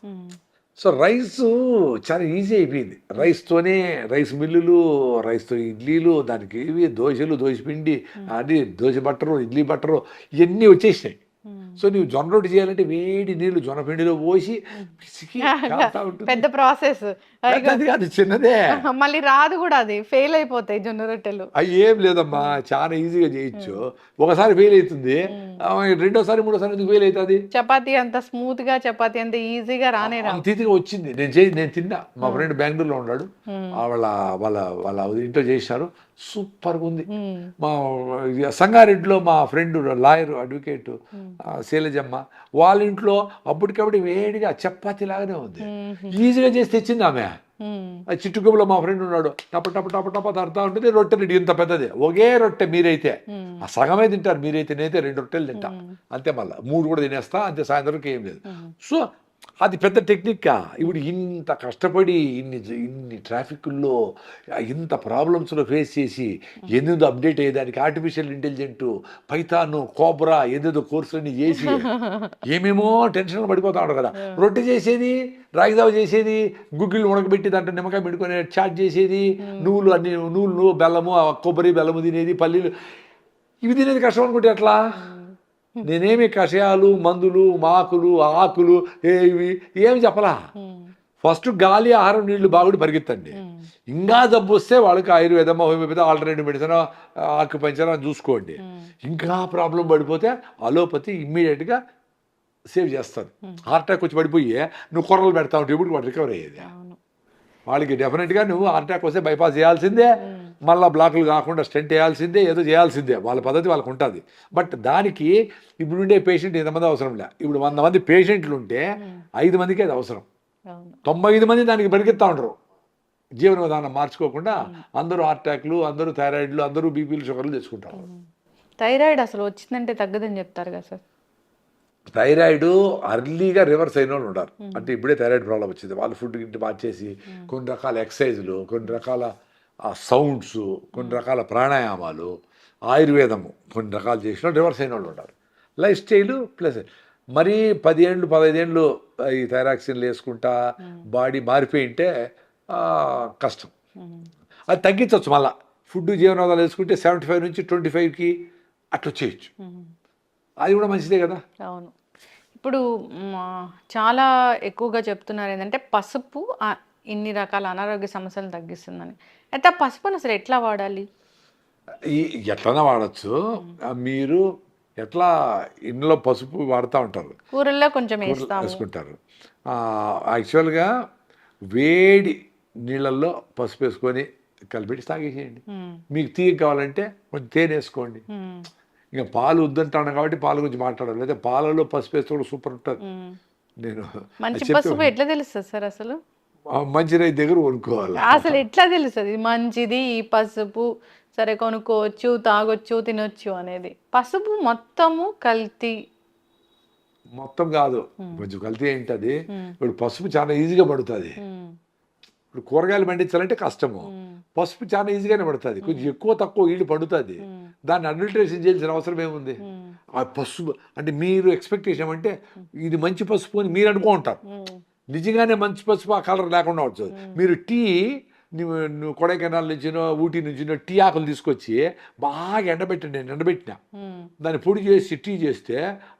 సో రైస్ చాలా ఈజీ అయిపోయింది. రైస్ మిల్లులు, రైస్తో ఇడ్లీలు, దానికి ఇవి దోశలు, దోశపిండి, అది దోశ బట్టరు, ఇడ్లీ బట్టరు, ఇవన్నీ వచ్చేసినాయి. సో నువ్వు జొన్న రొట్టె చేయాలంటే వేడి నీళ్ళు జొన్న పిండిలో పోసి పిసికి పెద్ద ప్రాసెస్ అది చిన్నదే, మళ్ళీ రాదు కూడా, అది ఫెయిల్ అయిపోతాయి జొన్న రొట్టెలు. అవి ఏం లేదమ్మా, చాలా ఈజీగా చేయొచ్చు. ఒకసారి ఫెయిల్ అవుతుంది, రెండోసారి మూడోసారి ఎందుకు ఫెయిల్ అవుతుంది. చపాతీ అంత స్మూత్ గా, చపాతీ అంత ఈజీగా రానే అంత ఈజీగా వచ్చింది. నేను తిన్నా, మా ఫ్రెండ్ బెంగళూరులో ఉన్నాడు, వాళ్ళ వాళ్ళ వాళ్ళ ఇంట్లో చేసినారు, సూపర్గా ఉంది. మా సంగారెడ్డిలో మా ఫ్రెండ్ లాయర్ అడ్వకేట్ శైలజమ్మ, వాళ్ళ ఇంట్లో అప్పటికప్పుడు వేడిగా చపాతీ లాగానే ఉంది, ఈజీగా చేసి తెచ్చింది ఆమె. చిట్టుకుబులో మా ఫ్రెండ్ ఉన్నాడు, టప టప టప టప తడతా ఉంటుంది, రొట్టె రెడీ ఇంత పెద్దది, ఒకే రొట్టె. మీరైతే ఆ సగమే తింటారు, మీరైతే నేనైతే 2 రొట్టెలు తింటా అంతే, మళ్ళీ 3 కూడా తినేస్తా అంతే, సాయంత్రంకి ఏం లేదు. సో అది పెద్ద టెక్నిక్కా. ఇప్పుడు ఇంత కష్టపడి ఇన్ని ట్రాఫిక్ల్లో ఇంత ప్రాబ్లమ్స్లో ఫేస్ చేసి ఎందుకు అప్డేట్ అయ్యేదానికి ఆర్టిఫిషియల్ ఇంటెలిజెంట్, పైథాను, కోబ్రా ఏదేదో కోర్సులన్నీ చేసి ఏమేమో టెన్షన్లు పడిపోతా ఉంటారు కదా. రొట్టె చేసేది, రాగిదావ చేసేది, గుగ్గిళ్ళు ఉడకబెట్టి దాంట్లో నిమ్మకాయ పెట్టుకొని చాట్ చేసేది, నువ్వులు బెల్లము, కొబ్బరి బెల్లము తినేది, పల్లీలు ఇవి తినేది కష్టం అనుకుంటే ఎట్లా? నేనేమి కషాయాలు, మందులు, మాకులు, ఆకులు ఏమి చెప్పలా. ఫస్ట్ గాలి, ఆహారం, నీళ్లు బాగుండి పరిగెత్తండి. ఇంకా జబ్బు వస్తే వాళ్ళకి ఆయుర్వేదం, హోమియోపతి, ఆల్టర్నేటివ్ మెడిసిన్, ఆక్యుపంచర్ చూసుకోండి. ఇంకా ప్రాబ్లం పడిపోతే అలోపతి ఇమ్మీడియట్గా సేవ్ చేస్తారు. హార్ట్ అటాక్ వచ్చి పడిపోయి నువ్వు కొర్రలు పెడతా ఉంటే ఇప్పుడు వాడు రికవర్ అయ్యేది. వాళ్ళకి డెఫినెట్గా నువ్వు హార్ట్ అటాక్ వస్తే బైపాస్ చేయాల్సిందే, మళ్ళీ బ్లాకులు కాకుండా స్టెంట్ వేయాల్సిందే, ఏదో చేయాల్సిందే, వాళ్ళ పద్ధతి వాళ్ళకు ఉంటుంది. బట్ దానికి ఇప్పుడుండే పేషెంట్ ఎంతమంది అవసరం లే. ఇప్పుడు 100 మంది పేషెంట్లు ఉంటే 5 మందికి అది అవసరం, 95 మంది దానికి పరిగెత్తా ఉంటారు. జీవన విధానం మార్చుకోకుండా అందరూ హార్ట్ అటాక్లు, అందరూ థైరాయిడ్లు, అందరూ బీపీలు, షుగర్లు తెచ్చుకుంటారు. థైరాయిడ్ అసలు వచ్చిందంటే తగ్గదని చెప్తారు కదా సార్. థైరాయిడ్ అర్లీగా రివర్స్ అయిన వాళ్ళు ఉంటారు. అంటే ఇప్పుడే థైరాయిడ్ ప్రాబ్లం వచ్చింది, వాళ్ళు ఫుడ్ గిట్టి మార్చేసి కొన్ని రకాల ఎక్సర్సైజులు, కొన్ని రకాల సౌండ్స్, కొన్ని రకాల ప్రాణాయామాలు, ఆయుర్వేదము కొన్ని రకాలు చేసిన రివర్స్ అయిన వాళ్ళు ఉంటారు. లైఫ్ స్టైలు ప్లస్ మరీ 10 ఏళ్ళు 15 ఏళ్ళు ఈ థైరాక్సిన్లు వేసుకుంటా బాడీ మారిపోయింటే కష్టం. అది తగ్గించవచ్చు. మళ్ళీ ఫుడ్, జీవనోధాలు వేసుకుంటే 75 నుంచి 25కి అట్లా చేయొచ్చు. అది కూడా మంచిదే కదా. అవును. ఇప్పుడు చాలా ఎక్కువగా చెప్తున్నారు ఏంటంటే పసుపు ఇన్ని రకాల అనారోగ్య సమస్యలను తగ్గిస్తుందని. అయితే ఆ పసుపుని అసలు ఎట్లా వాడాలి? ఎట్లనా వాడచ్చు. మీరు ఎట్లా ఇంట్లో పసుపు వాడుతూ ఉంటారు, కూరల్లో కొంచెం వేసుకుంటారు. యాక్చువల్గా వేడి నీళ్ళల్లో పసుపు వేసుకొని కలిపెట్టి తాగేసేయండి. మీకు తీగ కావాలంటే కొంచెం తేనె వేసుకోండి. ఇంకా పాలు వద్దంటాను కాబట్టి పాల గురించి మాట్లాడాలి, లేదా పాలలో పసుపు వేస్తే కూడా సూపర్ ఉంటుంది. నేను మంచి చెప్తే పసుపు ఎట్లా తెలుస్తుంది సార్ అసలు? మంచి రైతు దగ్గర కొనుక్కోవాలి. అసలు ఎట్లా తెలుస్తుంది మంచిది ఈ పసుపు, సరే కొనుక్కోవచ్చు, తాగొచ్చు, తినొచ్చు అనేది? పసుపు మొత్తము కల్తీ. మొత్తం కాదు, కొంచెం కల్తీ ఏంటది. ఇప్పుడు పసుపు చాలా ఈజీగా పడుతుంది. ఇప్పుడు కూరగాయలు పండించాలంటే కష్టము, పసుపు చాలా ఈజీగానే పడుతుంది. కొంచెం ఎక్కువ తక్కువ ఈడు పడుతుంది. దాన్ని అడల్టరేషన్ చేయాల్సిన అవసరం ఏముంది? ఆ పసుపు అంటే మీరు ఎక్స్పెక్టేషన్ ఏమంటే ఇది మంచి పసుపు అని మీరు అనుకుంటారు. నిజంగానే మంచి పసుపు ఆ కలర్ లేకుండా వచ్చేది. మీరు టీ నువ్వు కొడైకెనాల్ నుంచినో ఊటీ నుంచినో టీ ఆకులు తీసుకొచ్చి బాగా ఎండబెట్టండి, నేను ఎండబెట్టినా, దాన్ని పొడి చేసి టీ చేస్తే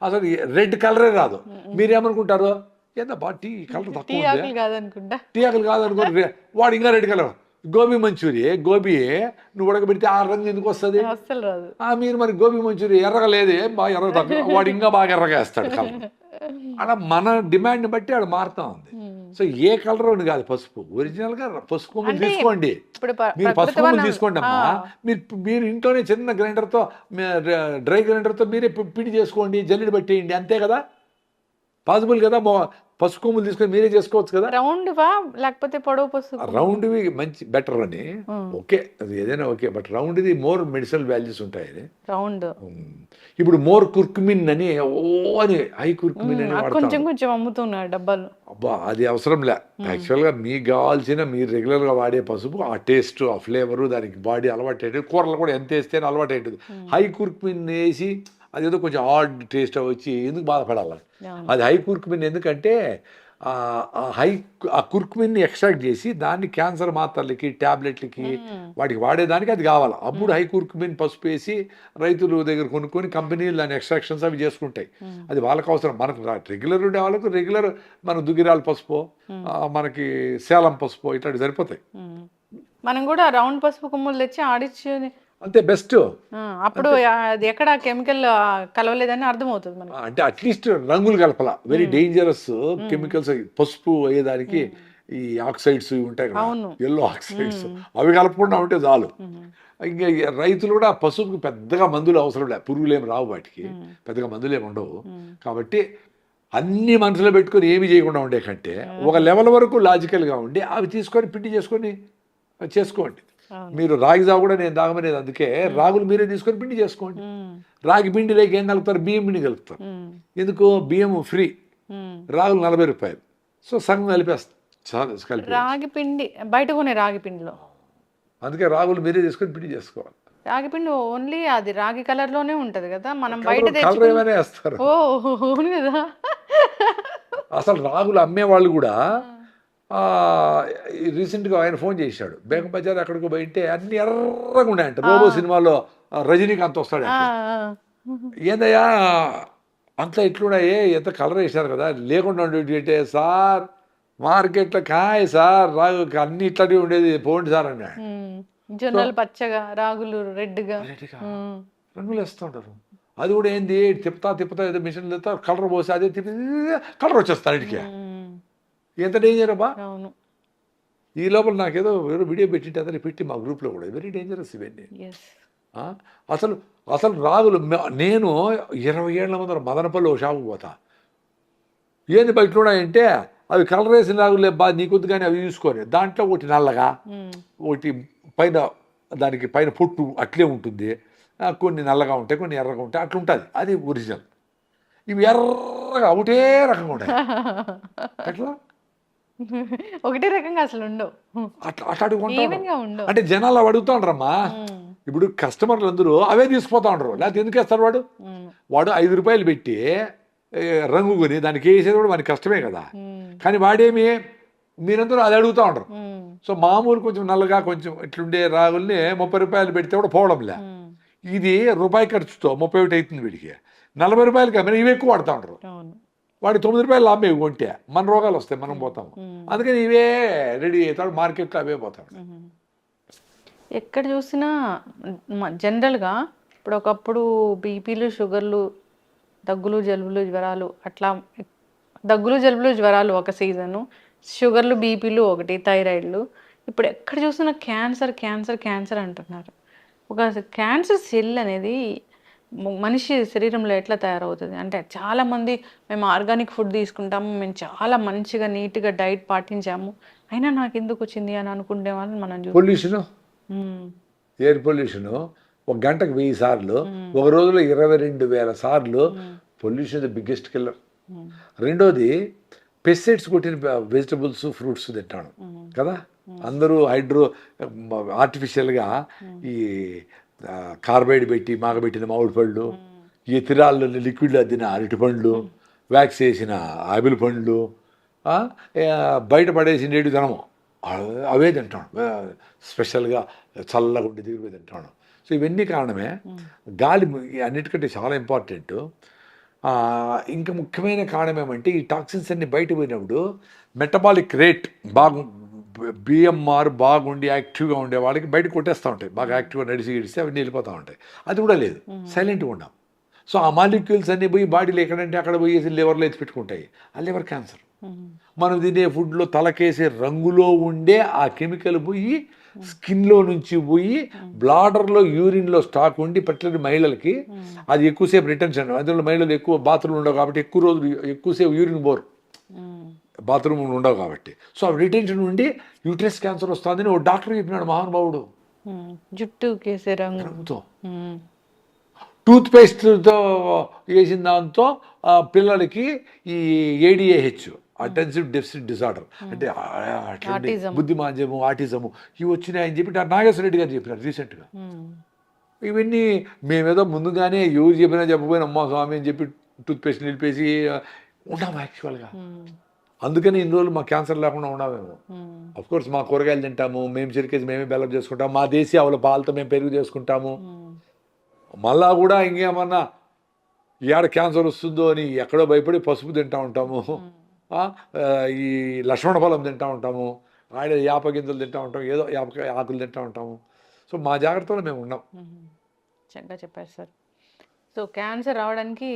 అసలు రెడ్ కలరే రాదు. మీరేమనుకుంటారు, ఏందబ్బా టీ కలర్ తక్కువ టీ ఆకులు కాదనుకో, వాడు ఇంకా రెడ్ కలర్. గోబీ మంచూరి, గోబీ నువ్వు ఉడకబెడితే ఆ రంగు ఎందుకు వస్తుంది? అస్సలు రాదు. మీరు మరి గోబీ మంచూరి ఎర్రగా లేదే, బాగా ఎర్ర తక్కువ, వాడు ఇంకా బాగా ఎర్రగా వేస్తాడు కలర్. అలా మన డిమాండ్ బట్టి ఆడ మారుతా ఉంది. సో ఏ కలర్ అని కాదు, పసుపు ఒరిజినల్ గా పసుపు కొమ్ములు తీసుకోండి. మీరు పసుపు కొమ్ములు తీసుకోండి అమ్మా. మీరు ఇంట్లోనే చిన్న గ్రైండర్తో, డ్రై గ్రైండర్తో మీరే పిండి చేసుకోండి, జల్లెడ పట్టేయండి, అంతే కదా, పాసిబుల్ కదా. పసుపు కొమ్ములు తీసుకొని మీరే చేసుకోవచ్చు కదా. రౌండ్వా లేకపోతే పొడవు పసుపు? రౌండ్వి మంచి బెటర్ అని, ఓకే, అది ఏదైనా ఓకే, బట్ రౌండ్ది మోర్ మెడిసినల్ వాల్యూస్ ఉంటాయి. రౌండ్ ఇప్పుడు మోర్ కుర్కుమిన్ అని అని హై కుర్కుమిన్ అని కొంచెం కొంచెం అమ్ముతున్నారు డబ్బాలు. అబ్బా అది అవసరం లే. యాక్చువల్గా మీకు కావాల్సిన మీరు రెగ్యులర్గా వాడే పసుపు, ఆ టేస్ట్, ఆ ఫ్లేవరు, దానికి బాడీ అలవాటు అయ్యేది. కూరలు కూడా ఎంత వేస్తే అలవాటు అయ్యేది. హై కుర్కుమిన్ వేసి అదేదో కొంచెం హార్డ్ టేస్ట్ వచ్చి ఎందుకు బాధపడాలి? అది హై కుర్కుమిన్ ఎందుకంటే ఆ కుర్కుమిన్ ఎక్స్ట్రాక్ట్ చేసి దాన్ని క్యాన్సర్ మాత్రలకి, ట్యాబ్లెట్లకి, వాటికి వాడేదానికి అది కావాలి. అప్పుడు హై కుర్కుమిన్ పసుపు వేసి రైతుల దగ్గర కొనుక్కొని కంపెనీలు దాని ఎక్స్ట్రాక్షన్స్ అవి చేసుకుంటాయి. అది వాళ్ళకి అవసరం. మనకు రెగ్యులర్ ఉండే వాళ్ళకు రెగ్యులర్ మన దుగ్గిరాల పసుపు, మనకి సేలం పసుపు ఇట్లాంటివి సరిపోతాయి. మనం కూడా రౌండ్ పసుపు కొమ్ములు తెచ్చి ఆడిచ్చి అంతే బెస్ట్. అప్పుడు అది ఎక్కడ కెమికల్ కలవలేదని అర్థమవుతుంది మనకి. అంటే అట్లీస్ట్ రంగులు కలపల, వెరీ డేంజరస్ కెమికల్స్. పసుపు అయ్యేదానికి ఈ ఆక్సైడ్స్ ఉంటాయి కదా, ఎల్లో ఆక్సైడ్స్, అవి కలపకుండా ఉంటే చాలు. ఇంకా రైతులు కూడా పసుపుకి పెద్దగా మందులు అవసరం లే, పురుగులు ఏమి రావు, వాటికి పెద్దగా మందులు ఏమి ఉండవు. కాబట్టి అన్ని మనసులో పెట్టుకొని ఏమి చేయకుండా ఉండే కంటే ఒక లెవెల్ వరకు లాజికల్గా ఉండి అవి తీసుకొని పిండి చేసుకొని చేసుకోండి. మీరు రాగి జావ కూడా నేను తాగమనేది అందుకే, రాగులు మీరే తీసుకొని పిండి చేసుకోండి. రాగి పిండి లేక ఏం కలుపుతారు? బియ్యం పిండి కలుపుతారు. ఎందుకు? బియ్యం ఫ్రీ, రాగులు 40 రూపాయలు, సో సగం కలిపేస్తారు. రాగి పిండి బయట కొనే రాగి పిండిలో, అందుకే రాగులు మీరే తీసుకొని పిండి చేసుకోవాలి. రాగి పిండి ఓన్లీ అది రాగి కలర్ లోనే ఉంటది కదా, మనం బయట వేస్తారు. కదా. అసలు రాగులు అమ్మే వాళ్ళు కూడా రీసెంట్గా ఆయన ఫోన్ చేశాడు, బేగం బజార్ ఎక్కడికో పోయింటే అన్ని ఎర్రగా ఉన్నాయంట. రోబో సినిమాలో రజనీకాంత్ వస్తాడు, ఏందయ్యా అంతా ఇట్లున్నాయే, ఎంత కలర్ వేసారు కదా, లేకుండా ఉండేటి సార్, మార్కెట్లో కాయ సార్, రాగు అన్ని ఇట్లాంటివి ఉండేది, పోండి సార్ అన్నాడు. జొన్నలు పచ్చగా, రాగులు రెడ్గా రంగులు వేస్తుంటారు. అది కూడా ఏంది, తిప్పుతా ఏదో మిషన్ తిప్పుతా, కలర్ పోసి అదే తిప్పి కలర్ వచ్చేస్తారు ఇంటికి. ఎంత డేంజర్ అబ్బా. ఈ లోపల నాకేదో వేరే వీడియో పెట్టింటే అతను పెట్టి మా గ్రూప్లో కూడా, వెరీ డేంజరస్ ఇవన్నీ. అసలు అసలు రాగులు నేను 20 ఏళ్ల ముందర మదనపల్లి షాపుకి పోతా, ఏంది బయట ఉన్నాయంటే అవి కలర్ వేసిన రాగులు బా నీకొద్దు కానీ అవి చూసుకొని, దాంట్లో ఒకటి నల్లగా, ఒకటి పైన దానికి పైన పొట్టు అట్లే ఉంటుంది, కొన్ని నల్లగా ఉంటాయి, కొన్ని ఎర్రగా ఉంటాయి, అట్లా ఉంటుంది, అది ఒరిజినల్. ఇవి ఎర్రగా ఒకటే రకంగా ఉంటాయి, ఎట్లా ఒకటే రకంగా అసలు ఉండవు, అట్లాంటివి. అంటే జనాలు అడుగుతాండ్రమ్మా, ఇప్పుడు కస్టమర్లు అందరూ అవే తీసుకుపోతా ఉండరు, లేకపోతే ఎందుకు వేస్తారు? వాడు 5 రూపాయలు పెట్టి రంగు కొని దానికి వేసేది కూడా మనకి కష్టమే కదా, కానీ వాడేమి మీరందరూ అది అడుగుతూ ఉండరు. సో మామూలు కొంచెం నల్లగా కొంచెం ఇట్లుండే రాగుల్ని 30 రూపాయలు పెడితే కూడా పోవడంలే. ఇది రూపాయి ఖర్చుతో 31 అవుతుంది వీడికి, 40 రూపాయలకి అమ్మిన ఇవి ఎక్కువ వాడుతూ ఉండరు. వాడి 9 రూపాయలు లాభం ఇవి కొంటే మన రోగాలు వస్తాయి, మనం పోతాము. అందుకని ఇవే రెడీ అవుతాడు, మార్కెట్లో అవే పోతాడు. ఎక్కడ చూసినా జనరల్గా ఇప్పుడు ఒకప్పుడు బీపీలు, షుగర్లు, దగ్గులు, జలుబులు, జ్వరాలు, అట్లా దగ్గులు, జలుబులు, జ్వరాలు ఒక సీజను, షుగర్లు, బీపీలు ఒకటి, థైరాయిడ్లు. ఇప్పుడు ఎక్కడ చూసినా క్యాన్సర్ క్యాన్సర్ క్యాన్సర్ అంటున్నారు. ఒక క్యాన్సర్ సెల్ అనేది మనిషి శరీరంలో ఎట్లా తయారవుతుంది అంటే చాలామంది మేము ఆర్గానిక్ ఫుడ్ తీసుకుంటాము, మేము చాలా మంచిగా నీట్గా డైట్ పాటించాము, అయినా నాకు ఎందుకు వచ్చింది అని అనుకునే వాళ్ళని మనం పొల్యూషన్, ఎయిర్ పొల్యూషన్ ఒక గంటకు 1000 సార్లు, ఒక రోజులో 22,000 సార్లు. Pollution the biggest killer. రెండోది పెస్టిసైడ్స్ కొట్టిన వెజిటబుల్స్ ఫ్రూట్స్ తింటాను కదా. అందరూ ఆర్టిఫిషియల్గా ఈ కార్బైడ్ పెట్టి మాగబెట్టిన మామిడి పళ్ళు, ఈ తిరాళ్ళు లిక్విడ్లో అద్దిన అరటి పండ్లు, వ్యాక్స్ వేసిన ఆపిల్ పండ్లు, బయట పడేసి నేడు తినము, అవే తింటాను. స్పెషల్గా చల్లగా ఉండి దిగులు తింటాను. సో ఇవన్నీ కారణమే. గాలి అన్నిటికంటే చాలా ఇంపార్టెంట్. ఇంకా ముఖ్యమైన కారణం ఏమంటే ఈ టాక్సిన్స్ అన్ని బయట పోయినప్పుడు మెటబాలిక్ రేట్ బిఎంఆర్ బాగుండి యాక్టివ్గా ఉండే వాళ్ళకి బయట కొట్టేస్తూ ఉంటాయి. బాగా యాక్టివ్గా నడిచి గిడిస్తే అవన్నీ వెళ్ళిపోతూ ఉంటాయి. అది కూడా లేదు, సైలెంట్గా ఉన్నాం. సో ఆ మాలిక్యూల్స్ అన్నీ పోయి బాడీలో ఎక్కడంటే అక్కడ పోయేసి లివర్లో ఎత్తి పెట్టుకుంటాయి. ఆ లివర్ క్యాన్సర్. మనం తినే ఫుడ్లో తలకేసే రంగులో ఉండే ఆ కెమికల్ పోయి స్కిన్లో నుంచి పోయి బ్లాడర్లో యూరిన్లో స్టాక్ ఉండి పర్టికులర్ మహిళలకి అది ఎక్కువసేపు రిటెన్షన్. అందులో మహిళలు ఎక్కువ బాత్రూమ్ ఉండవు కాబట్టి ఎక్కువ రోజులు ఎక్కువసేపు యూరిన్ బోర్, బాత్రూమ్ ఉండవు కాబట్టి. సో ఆ రిటెన్షన్ ఉండి యూట్రస్ క్యాన్సర్ వస్తుందని ఓ డాక్టర్ చెప్పినాడు మహానుభావుడు. జుట్టు కేసే రంగుతో టూత్ పేస్ట్తో వేసిన దాంతో పిల్లలకి ఈ ADHD అటెన్సివ్ డెఫిసిట్ డిసార్డర్ అంటే బుద్ధి మాంద్యము, ఆటిజము ఇవి వచ్చినాయని చెప్పి నాగేశ్వర రెడ్డి గారు చెప్పినారు రీసెంట్గా. ఇవన్నీ మేమేదో ముందుగానే ఎవరు చెప్పినా చెప్పబోయిన అమ్మా స్వామి అని చెప్పి టూత్ పేస్ట్ నిలిపేసి ఉన్నాము యాక్చువల్గా. అందుకని ఇన్ని రోజులు మా క్యాన్సర్ లేకుండా ఉన్నామేమో. అఫ్కోర్స్ మా కూరగాయలు తింటాము, మేము చిరికేసి మేమే బెల్లం చేసుకుంటాము, మా దేశీ ఆవుల పాలతో మేము పెరుగు చేసుకుంటాము. మళ్ళా కూడా ఇంకేమన్నా ఏడ క్యాన్సర్ వస్తుందో అని ఎక్కడో భయపడి పసుపు తింటూ ఉంటాము, ఈ లక్ష్మణ ఫలం తింటూ ఉంటాము, ఆడ యాప గింజలు తింటూ ఉంటాము, ఏదో యాపకాయ ఆకులు తింటూ ఉంటాము. సో మా జాగ్రత్తలో మేము ఉన్నాం. చక్కగా చెప్పారు సార్. సో క్యాన్సర్ రావడానికి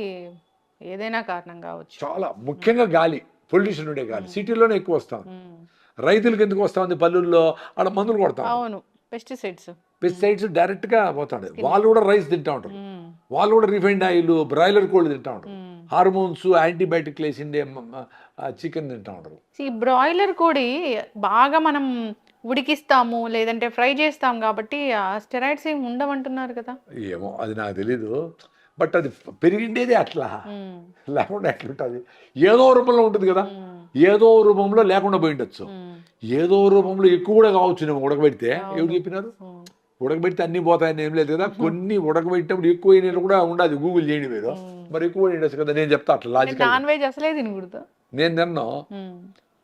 ఏదైనా కారణం కావచ్చు. చాలా ముఖ్యంగా గాలి, పొల్యూషన్ ఉండే గాలి సిటీలోనే ఎక్కువ వస్తాం. రైతులకు ఎందుకు వస్తుంది? పల్లెల్లో ఆడ మందులు కొడతాం. అవును, పెస్టిసైడ్స్ డైరెక్ట్గా పోతాడు. వాళ్ళు కూడా రైస్ తింటూ ఉంటారు, వాళ్ళు కూడా రిఫైండ్ ఆయిల్, బ్రాయిలర్ కోళ్ళు తింటూ ఉంటారు, హార్మోన్స్ యాంటీబయాటిక్ వేసిండే చికెన్ తింటూ ఉంటారు. ఈ బ్రాయిలర్ కోడి బాగా మనం ఉడికిస్తాము లేదంటే ఫ్రై చేస్తాం కాబట్టి ఆ స్టెరాయిడ్స్ ఏమి ఉండవంటున్నారు కదా. ఏమో అది నాకు తెలీదు, బట్ అది పెరిగిండేది అట్లా, లేకుండా ఎట్లుంటుంది? ఏదో రూపంలో ఉంటుంది కదా, ఏదో రూపంలో లేకుండా పోయి ఉండొచ్చు, ఏదో రూపంలో ఎక్కువ కూడా కావచ్చు. నేను ఉడకబెడితే ఎవరు చెప్పినారు? ఉడకబెడితే అన్ని పోతాయని ఏం లేదు కదా. కొన్ని ఉడకబెట్టినప్పుడు ఎక్కువ అయినట్టు కూడా ఉండదు. గూగుల్ చేయండి మీరు, మరి ఎక్కువ ఉండొచ్చు కదా. నేను చెప్తా అట్లా లాజిక్. నాన్ వెజ్ అసలే తినకూడదు. నేను తిన్నా,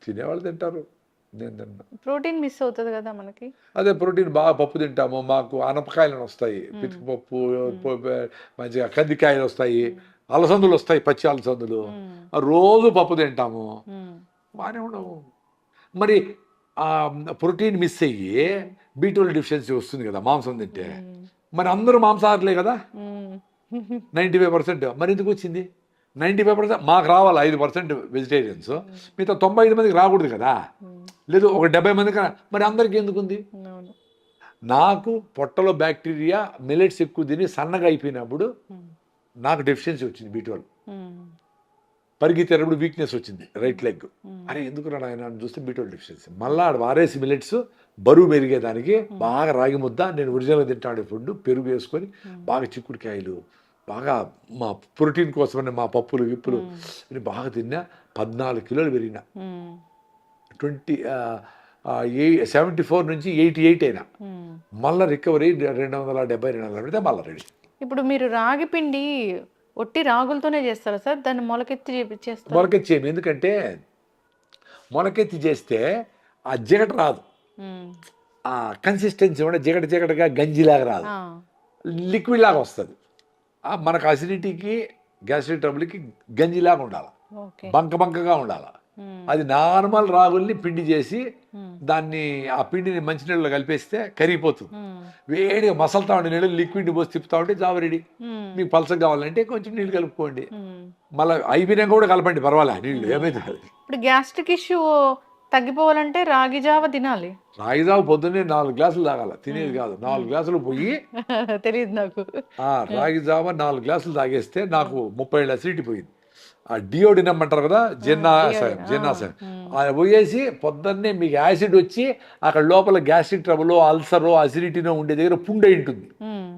తినేవాళ్ళు తింటారు, నేను తిన్నా. ప్రోటీన్ మిస్ అవుతుంది కదా మనకి. అదే ప్రోటీన్ బాగా పప్పు తింటాము, మాకు అనపకాయలు వస్తాయి, పితికిపప్పు, మంచిగా కందికాయలు వస్తాయి, అలసందులు వస్తాయి, పచ్చి అలసందులు, రోజు పప్పు తింటాము, బాగానే ఉండవు. మరి ఆ ప్రోటీన్ మిస్ అయ్యి B12 డెఫిషియన్సీ వస్తుంది కదా మాంసం తింటే. మరి అందరూ మాంసాహారులే కదా 95%. మరి ఎందుకు వచ్చింది 95%? మాకు రావాలి 5% వెజిటేరియన్స్, మిగతా 95 మందికి రాకూడదు కదా, లేదు ఒక 70 మందికి. మరి అందరికీ ఎందుకుంది? నాకు పొట్టలో బ్యాక్టీరియా మిల్లెట్స్ ఎక్కువ తిని సన్నగా అయిపోయినప్పుడు నాకు డెఫిషియన్సీ వచ్చింది B12. పరిగెత్తేటప్పుడు వీక్నెస్ వచ్చింది రైట్ లెగ్. అరే ఎందుకు ఆయన చూస్తే B12 డెఫిషియన్సీ. మళ్ళీ వారేసి మిల్లెట్స్ బరువు పెరిగేదానికి బాగా రాగి ముద్ద, నేను ఒరిజినల్గా తింటాడే ఫుడ్, పెరుగు వేసుకొని బాగా చిక్కుడుకాయలు, బాగా మా ప్రోటీన్ కోసమని మా పప్పులు గిప్పులు బాగా తిన్నా. 14 కిలోలు పెరిగిన. 74 నుంచి 88 అయినా. మళ్ళీ రికవరీ 270 240 మళ్ళీ రెడీ. ఇప్పుడు మీరు రాగి పిండి ఒట్టి రాగులతోనే చేస్తారా సార్? దాన్ని మొలకెత్తి చేస్తారు? మొలకెత్తి చేయము, ఎందుకంటే మొలకెత్తి చేస్తే ఆ జిగట రాదు, ఆ కన్సిస్టెన్సీ కూడా జిగటగా గంజిలాగా రాదు, లిక్విడ్ లాగా వస్తుంది. మనకు అసిడిటీకి గ్యాస్ట్రిక్ ట్రబుల్కి గంజిలాగా ఉండాలి, బంకగా ఉండాలి. అది నార్మల్ రాగుల్ని పిండి చేసి దాన్ని ఆ పిండిని మంచినీళ్ళలో కలిపేస్తే కరిగిపోతుంది. వేడిగా మసలుతా ఉండే నీళ్ళు లిక్విడ్ పోసి తిప్పుతా ఉంటే జావ రెడీ. మీకు పలసగా కావాలంటే కొంచెం నీళ్ళు కలుపుకోండి, మళ్ళీ అయిపోయినా కూడా కలపండి, పర్వాలే నీళ్ళు ఏమైతే. ఇప్పుడు గ్యాస్ట్రిక్ ఇష్యూ తగ్గిపోవాలంటే రాగి జావ తినాలి. రాగి జావ పొద్దున్నే 4 గ్లాసులు తాగాల, తినేది కాదు. 4 గ్లాసులు పోయి తెలియదు నాకు. రాగి జావ 4 గ్లాసులు తాగేస్తే నాకు 30 ఏళ్ళ అసిడిటీ పోయింది. ఆ డియోడినం అంటారు కదా, జీర్ణాశయం అది పోయేసి పొద్దున్నే మీకు యాసిడ్ వచ్చి అక్కడ లోపల గ్యాస్ట్రిక్ ట్రబుల్, అల్సరో, అసిడిటీనో ఉండే దగ్గర పుండు అయి ఉంటుంది.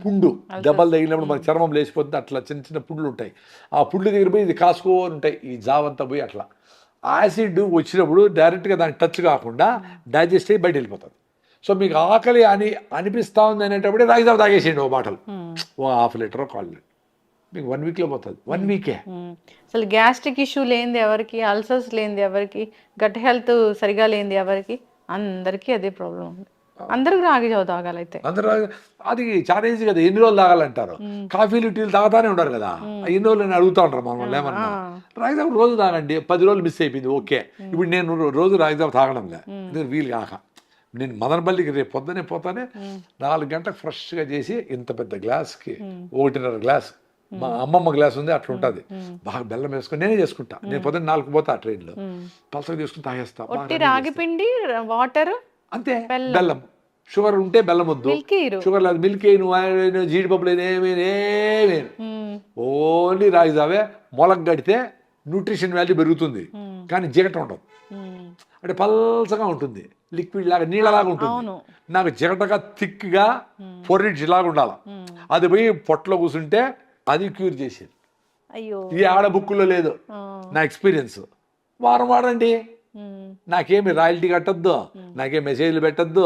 పుండు దెబ్బలు తగిలినప్పుడు మన చర్మం లేచిపోతుంది, అట్లా చిన్న చిన్న పుండ్లు ఉంటాయి. ఆ పుండ్ల దగ్గర పోయి ఇది కాసుకోని ఉంటాయి, ఈ జావంతా పోయి అట్లా యాసిడ్ వచ్చినప్పుడు డైరెక్ట్గా దానికి టచ్ కాకుండా డైజెస్ట్ అయ్యి బయట వెళ్ళిపోతుంది. సో మీకు ఆకలి అనిపిస్తూ ఉంది అనేటప్పుడే రాగి జావ తాగేసేయండి, ఓ బాటలు, ఓ ½ లీటర్, 1/4 లీటర్, మీకు 1 వీక్లో పోతుంది. 1 వీకే. అసలు గ్యాస్ట్రిక్ ఇష్యూ లేనిది ఎవరికి, అల్సర్స్ లేనిది ఎవరికి, గట్ హెల్త్ సరిగా లేనిది ఎవరికి, అందరికీ అదే ప్రాబ్లం ఉంది. అందరికి రాగి జావ తాగాలి. అయితే అందరూ అది చాలా ఈజీ కదా, ఎన్ని రోజులు తాగాలంటారు. కాఫీలు టీలు తాగుతానే ఉంటారు కదా, ఎన్ని రోజులు నేను అడుగుతా ఉంటారు మనం ఏమన్నా. రాగి జావ రోజు తాగండి, 10 రోజులు మిస్ అయిపోయింది, ఓకే. ఇప్పుడు నేను రోజు రాగి జావ తాగడం లేదు, వీలు కాక. నేను మదనపల్లికి రేపు పొద్దునే పోతానే 4 గంటలకు ఫ్రెష్గా చేసి ఇంత పెద్ద గ్లాస్కి 1.5 గ్లాస్, మా అమ్మమ్మ గ్లాస్ ఉంది అట్లా ఉంటుంది, బాగా బెల్లం వేసుకొని నేనే చేసుకుంటా. నేను పొద్దున్న 4కు పోతా ట్రైన్లో, పలసగా తీసుకుని తాగేస్తా. రాగి పిండి, వాటర్, అంతే, బెల్లం. షుగర్ ఉంటే బెల్లం వద్దు, షుగర్ లేదు, మిల్క్ వేయను, జీడిపప్పు లేదు, ఏమేను, ఓన్లీ రాగి జావే. మొలక గడితే న్యూట్రిషన్ వాల్యూ పెరుగుతుంది, కానీ జిగట ఉండదు. అంటే పల్సగా ఉంటుంది, లిక్విడ్ లాగా, నీళ్ళలాగా ఉంటుంది. నాకు జిగటగా థిక్గా పొర్రిడ్జ్ లాగా ఉండాలి. అది పోయి పొట్టలో కూర్చుంటే అది క్యూర్ చేసేది. ఈ ఆడ బుక్కులో లేదు, నా ఎక్స్పీరియన్స్. వారం వాడండి, నాకేమి రాయల్టీ కట్టద్దు, నాకేం మెసేజ్లు పెట్టద్దు,